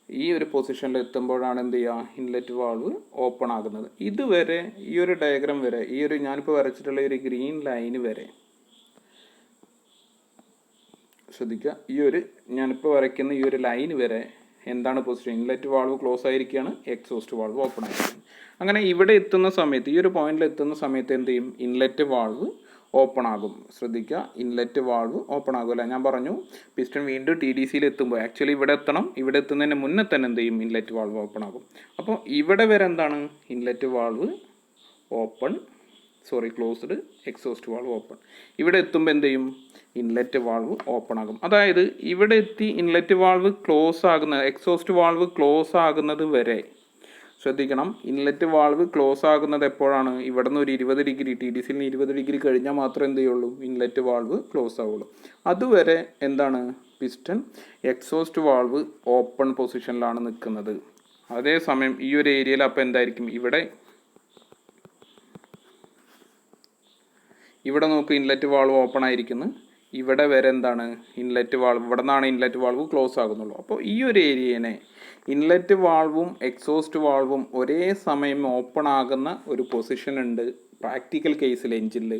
ഈ ഒരു പൊസിഷനിൽ എത്തുമ്പോഴാണ് എന്ത് ചെയ്യുക, ഇൻലെറ്റ് വാൾവ് ഓപ്പൺ ആകുന്നത്. ഇതുവരെ ഈ ഒരു ഡയഗ്രാം വരെ, ഈ ഒരു ഞാനിപ്പോൾ വരച്ചിട്ടുള്ള ഒരു ഗ്രീൻ ലൈന് വരെ ശ്രദ്ധിക്കുക, ഞാനിപ്പോൾ വരയ്ക്കുന്ന ഈ ഒരു ലൈൻ വരെ എന്താണ് പൊസിഷൻ? ഇൻലെറ്റ് വാൾവ് ക്ലോസ് ആയിരിക്കുകയാണ്, എക്സോസ്റ്റ് വാൾവ് ഓപ്പൺ ആയിരിക്കും. അങ്ങനെ ഇവിടെ എത്തുന്ന സമയത്ത്, ഈ ഒരു പോയിന്റിൽ എത്തുന്ന സമയത്ത് എന്ത് ചെയ്യും? ഇൻലെറ്റ് വാൾവ് ഓപ്പൺ ആകും. ശ്രദ്ധിക്കുക, ഇൻലെറ്റ് വാൾവ് ഓപ്പൺ ആകും അല്ലേ? ഞാൻ പറഞ്ഞു പിസ്റ്റൺ വീണ്ടും TDCയിൽ എത്തുമ്പോൾ ആക്ച്വലി ഇവിടെ എത്തണം. ഇവിടെ എത്തുന്നതിന് മുന്നേ തന്നെ എന്ത് ചെയ്യും? ഇൻലെറ്റ് വാൾവ് ഓപ്പൺ ആകും. അപ്പോൾ ഇവിടെ വരെ എന്താണ്? Inlet valve open, closed, exhaust valve open. ഇവിടെ എത്തുമ്പോൾ എന്ത് ചെയ്യും? ഇൻലെറ്റ് വാൾവ് ഓപ്പൺ ആകും. അതായത് ഇവിടെ എത്തി ഇൻലെറ്റ് വാൾവ് ക്ലോസ് ആകുന്നത്, എക്സോസ്റ്റ് വാൾവ് ക്ലോസ് ആകുന്നത് വരെ ശ്രദ്ധിക്കണം. ഇൻലെറ്റ് വാൾവ് ക്ലോസ് ആകുന്നത് എപ്പോഴാണ്? ഇവിടെ നിന്ന് ഒരു 20 ഡിഗ്രി, TDCയിൽ 20 ഡിഗ്രി കഴിഞ്ഞാൽ മാത്രമേ എന്ത് ചെയ്യുള്ളൂ? ഇൻലെറ്റ് വാൾവ് ക്ലോസ് ആവുള്ളൂ. അതുവരെ എന്താണ്? പിസ്റ്റൺ എക്സോസ്റ്റ് വാൾവ് ഓപ്പൺ പൊസിഷനിലാണ് നിൽക്കുന്നത്. അതേസമയം ഈ ഒരു ഏരിയയിൽ അപ്പോൾ എന്തായിരിക്കും? ഇവിടെ നോക്ക്, ഇൻലെറ്റ് വാൾവ് ഓപ്പൺ ആയിരിക്കുന്നു. ഇവിടെ വരെ എന്താണ്? ഇൻലെറ്റ് വാൾവ്, ഇവിടെ നിന്നാണ് ഇൻലെറ്റ് വാൾവ് ക്ലോസ് ആകുന്നുള്ളൂ. അപ്പോൾ ഈ ഒരു ഏരിയനെ ഇൻലെറ്റ് വാൾവും എക്സോസ്റ്റ് വാൾവും ഒരേ സമയം ഓപ്പൺ ആകുന്ന ഒരു പൊസിഷൻ ഉണ്ട് പ്രാക്ടിക്കൽ കേസിൽ എഞ്ചിനിൽ.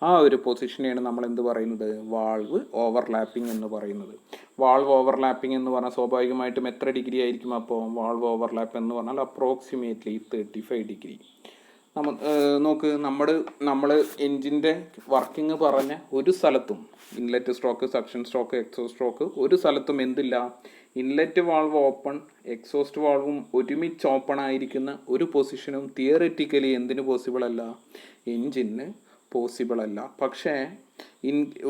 ആ ഒരു പൊസിഷനെയാണ് നമ്മൾ എന്ത് പറയുന്നത്? വാൾവ് ഓവർലാപ്പിംഗ് എന്ന് പറയുന്നത്. വാൾവ് ഓവർലാപ്പിംഗ് എന്ന് പറഞ്ഞാൽ സ്വാഭാവികമായിട്ടും എത്ര ഡിഗ്രി ആയിരിക്കും? അപ്പോൾ വാൾവ് ഓവർലാപ്പ് എന്ന് പറഞ്ഞാൽ അപ്രോക്സിമേറ്റ്ലി 35 ഡിഗ്രി. നോക്ക്, നമ്മൾ എൻജിൻ്റെ വർക്കിംഗ് പറഞ്ഞ ഒരു സ്ഥലത്തും inlet stroke, suction stroke, exhaust stroke ഒരു സ്ഥലത്തും എന്തില്ല? ഇൻലെറ്റ് വാൾവ് ഓപ്പൺ, എക്സോസ്റ്റ് വാൾവും ഒരുമിച്ച് ഓപ്പൺ ആയിരിക്കുന്ന ഒരു പൊസിഷനും തിയറിറ്റിക്കലി എന്തിന് പോസിബിൾ അല്ല? എൻജിന് പോസിബിൾ അല്ല. പക്ഷേ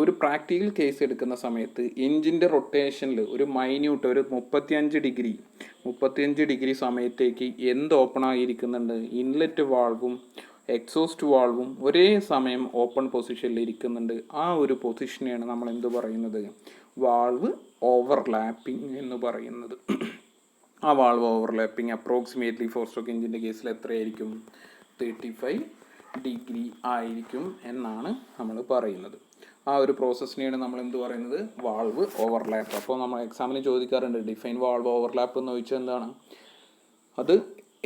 ഒരു പ്രാക്ടിക്കൽ കേസ് എടുക്കുന്ന സമയത്ത് എൻജിൻ്റെ റൊട്ടേഷനിൽ ഒരു മൈന്യൂട്ട് ഒരു 35 ഡിഗ്രി സമയത്തേക്ക് എന്ത് ഓപ്പൺ ആയിരിക്കുന്നുണ്ട്? ഇൻലെറ്റ് വാൾവും എക്സോസ്റ്റ് വാൾവും ഒരേ സമയം ഓപ്പൺ പൊസിഷനിൽ ഇരിക്കുന്നുണ്ട്. ആ ഒരു പൊസിഷനെയാണ് നമ്മൾ എന്ത് പറയുന്നത്? വാൾവ് ഓവർലാപ്പിംഗ് എന്ന് പറയുന്നത്. ആ വാൾവ് ഓവർലാപ്പിംഗ് അപ്രോക്സിമേറ്റ്ലി 4 സ്ട്രോക്ക് എഞ്ചിൻ്റെ കേസിൽ എത്രയായിരിക്കും? 35 ഡിഗ്രി ആയിരിക്കും എന്നാണ് നമ്മൾ പറയുന്നത്. ആ ഒരു പ്രോസസ്സിനെയാണ് നമ്മൾ എന്ത് പറയുന്നത്? Valve overlap. അപ്പോൾ നമ്മൾ എക്സാമിന് ചോദിക്കാറുണ്ട്, ഡിഫൈൻ വാൾവ് ഓവർലാപ്പ് എന്ന് ചോദിച്ചാൽ എന്താണ്? അത്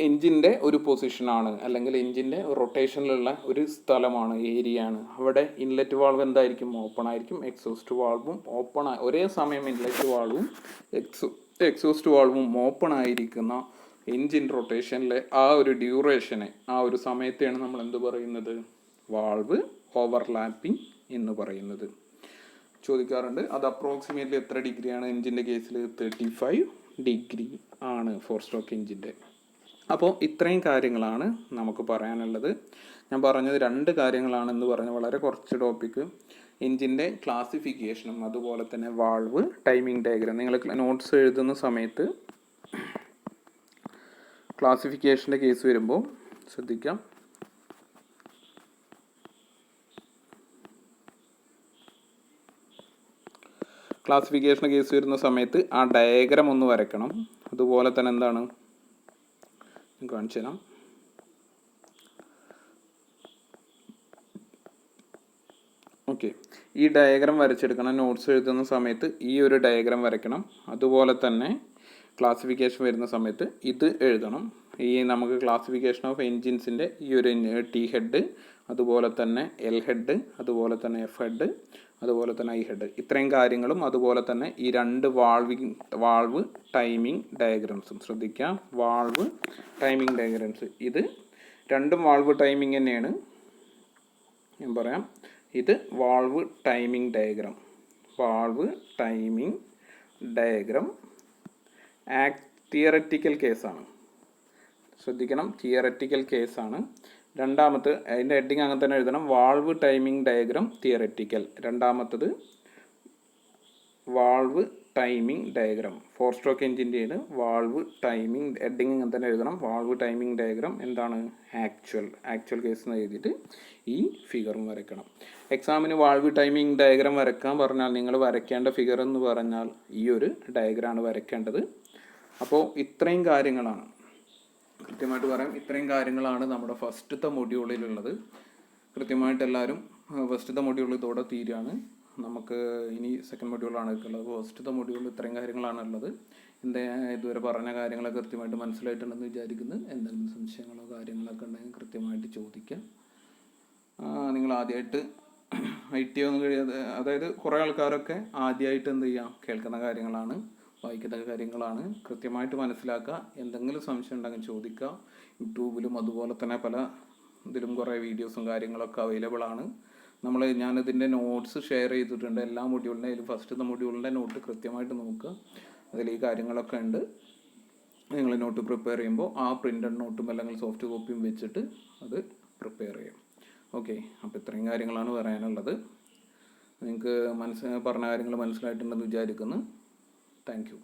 എൻജിൻ്റെ ഒരു പൊസിഷനാണ്, അല്ലെങ്കിൽ എൻജിൻ്റെ റൊട്ടേഷനിലുള്ള ഒരു സ്ഥലമാണ്, ഏരിയയാണ്. അവിടെ ഇൻലെറ്റ് വാൾവ് എന്തായിരിക്കും? ഓപ്പൺ ആയിരിക്കും. എക്സോസ്റ്റ് വാൾവും ഓപ്പൺ, ഒരേ സമയം ഇൻലെറ്റ് വാൾവും എക്സോസ്റ്റ് വാൾവും ഓപ്പൺ ആയിരിക്കുന്ന എൻജിൻ റൊട്ടേഷനിലെ ആ ഒരു ഡ്യൂറേഷനെ, ആ ഒരു സമയത്തെയാണ് നമ്മൾ എന്ത് പറയുന്നത്? വാൾവ് ഓവർലാപ്പിംഗ് എന്ന് പറയുന്നത്. ചോദിക്കാറുണ്ട് അത് അപ്രോക്സിമേറ്റ്ലി എത്ര ഡിഗ്രിയാണ് എൻജിൻ്റെ കേസിൽ? 35 ഡിഗ്രി ആണ് 4 സ്ട്രോക്ക് എൻജിൻ്റെ. അപ്പോൾ ഇത്രയും കാര്യങ്ങളാണ് നമുക്ക് പറയാനുള്ളത്. ഞാൻ പറഞ്ഞത് 2 കാര്യങ്ങളാണെന്ന് പറഞ്ഞ് വളരെ കുറച്ച് ടോപ്പിക്ക്. എൻജിൻ്റെ ക്ലാസിഫിക്കേഷനും അതുപോലെ തന്നെ വാൾവ് ടൈമിംഗ് ഡയഗ്രാം. നിങ്ങൾ നോട്ട്സ് എഴുതുന്ന സമയത്ത് ക്ലാസിഫിക്കേഷൻ്റെ കേസ് വരുമ്പോൾ ശ്രദ്ധിക്കാം. ക്ലാസിഫിക്കേഷൻ കേസ് വരുന്ന സമയത്ത് ആ ഡയഗ്രാം ഒന്ന് വരയ്ക്കണം. അതുപോലെ തന്നെ എന്താണ് കാണിച്ചു തരാം. ഓക്കെ, ഈ ഡയഗ്രാം വരച്ചെടുക്കണം. നോട്ട്സ് എഴുതുന്ന സമയത്ത് ഈ ഒരു ഡയഗ്രാം വരയ്ക്കണം. അതുപോലെ തന്നെ ക്ലാസിഫിക്കേഷൻ വരുന്ന സമയത്ത് ഇത് എഴുതണം. ഈ നമുക്ക് ക്ലാസിഫിക്കേഷൻ ഓഫ് എൻജിൻസിൻ്റെ ഈ ഒരു T ഹെഡ്, അതുപോലെ തന്നെ L ഹെഡ്, അതുപോലെ തന്നെ F ഹെഡ്, അതുപോലെ തന്നെ I ഹെഡ്, ഇത്രയും കാര്യങ്ങളും അതുപോലെ തന്നെ ഈ 2 വാൾവ് ടൈമിംഗ് ഡയഗ്രാംസും ശ്രദ്ധിക്കാം. വാൾവ് ടൈമിംഗ് ഡയഗ്രാംസ് ഇത് 2 വാൾവ് ടൈമിംഗ് തന്നെയാണ്. ഞാൻ പറയാം, ഇത് valve timing diagram. Valve timing diagram theoretical കേസാണ്. ശ്രദ്ധിക്കണം, തിയററ്റിക്കൽ കേസാണ്. രണ്ടാമത്തെ അതിൻ്റെ ഹെഡിങ് അങ്ങനെ തന്നെ എഴുതണം. Valve timing diagram theoretical. രണ്ടാമത്തത് വാൾവ് ടൈമിംഗ് ഡയഗ്രാം 4 സ്ട്രോക്ക് എഞ്ചിൻ്റെയാണ്. വാൾവ് ടൈമിംഗ് ഹെഡിങ് അങ്ങനെ തന്നെ എഴുതണം. വാൾവ് ടൈമിംഗ് ഡയഗ്രാം എന്താണ്? ആക്ച്വൽ കേസ് എന്ന് എഴുതിയിട്ട് ഈ ഫിഗറും വരയ്ക്കണം. എക്സാമിന് വാൾവ് ടൈമിംഗ് ഡയഗ്രാം വരയ്ക്കാൻ പറഞ്ഞാൽ നിങ്ങൾ വരയ്ക്കേണ്ട ഫിഗർ എന്ന് പറഞ്ഞാൽ ഈ ഒരു ഡയഗ്രാമാണ് വരയ്ക്കേണ്ടത്. അപ്പോൾ ഇത്രയും കാര്യങ്ങളാണ്, കൃത്യമായിട്ട് പറയാം, ഇത്രയും കാര്യങ്ങളാണ് നമ്മുടെ ഫസ്റ്റത്തെ മൊഡ്യൂളിലുള്ളത്. കൃത്യമായിട്ട് എല്ലാവരും ഫസ്റ്റത്തെ മൊഡ്യൂൾ ഇതോടെ തീരുകയാണ്. നമുക്ക് ഇനി സെക്കൻഡ് മൊഡ്യൂളാണ് ഉള്ളത്. ഫസ്റ്റത്തെ മൊഡ്യൂളിൽ ഇത്രയും കാര്യങ്ങളാണ് ഉള്ളത്. എൻ്റെ ഇതുവരെ പറഞ്ഞ കാര്യങ്ങളൊക്കെ കൃത്യമായിട്ട് മനസ്സിലായിട്ടുണ്ടെന്ന് വിചാരിക്കുന്നു. എന്തെങ്കിലും സംശയങ്ങളോ കാര്യങ്ങളൊക്കെ ഉണ്ടെങ്കിൽ കൃത്യമായിട്ട് ചോദിക്കാം. നിങ്ങൾ ആദ്യമായിട്ട് IT ഒന്നും കഴിയാതെ, അതായത് കുറേ ആൾക്കാരൊക്കെ ആദ്യമായിട്ട് എന്ത് ചെയ്യുക, കേൾക്കുന്ന കാര്യങ്ങളാണ്, വായിക്കുന്ന കാര്യങ്ങളാണ്. കൃത്യമായിട്ട് മനസ്സിലാക്കുക. എന്തെങ്കിലും സംശയം ഉണ്ടെങ്കിൽ ചോദിക്കുക. യൂട്യൂബിലും അതുപോലെ തന്നെ പല ഇതിലും കുറേ വീഡിയോസും കാര്യങ്ങളൊക്കെ അവൈലബിൾ ആണ്. ഞാനിതിൻ്റെ നോട്ട്സ് ഷെയർ ചെയ്തിട്ടുണ്ട്. എല്ലാ മൊഡ്യൂളിൻ്റെ അതിൽ ഫസ്റ്റത്തെ മൊഡ്യൂളിൻ്റെ നോട്ട് കൃത്യമായിട്ട് നോക്കുക. അതിൽ ഈ കാര്യങ്ങളൊക്കെ ഉണ്ട്. നിങ്ങൾ നോട്ട് പ്രിപ്പയർ ചെയ്യുമ്പോൾ ആ പ്രിൻ്റഡ് നോട്ടും അല്ലെങ്കിൽ സോഫ്റ്റ് കോപ്പിയും വെച്ചിട്ട് അത് പ്രിപ്പയർ ചെയ്യാം. ഓക്കെ, അപ്പോൾ ഇത്രയും കാര്യങ്ങളാണ് പറയാനുള്ളത്. നിങ്ങൾക്ക് പറഞ്ഞ കാര്യങ്ങൾ മനസ്സിലായിട്ടുണ്ടെന്ന് വിചാരിക്കുന്നു. Thank you.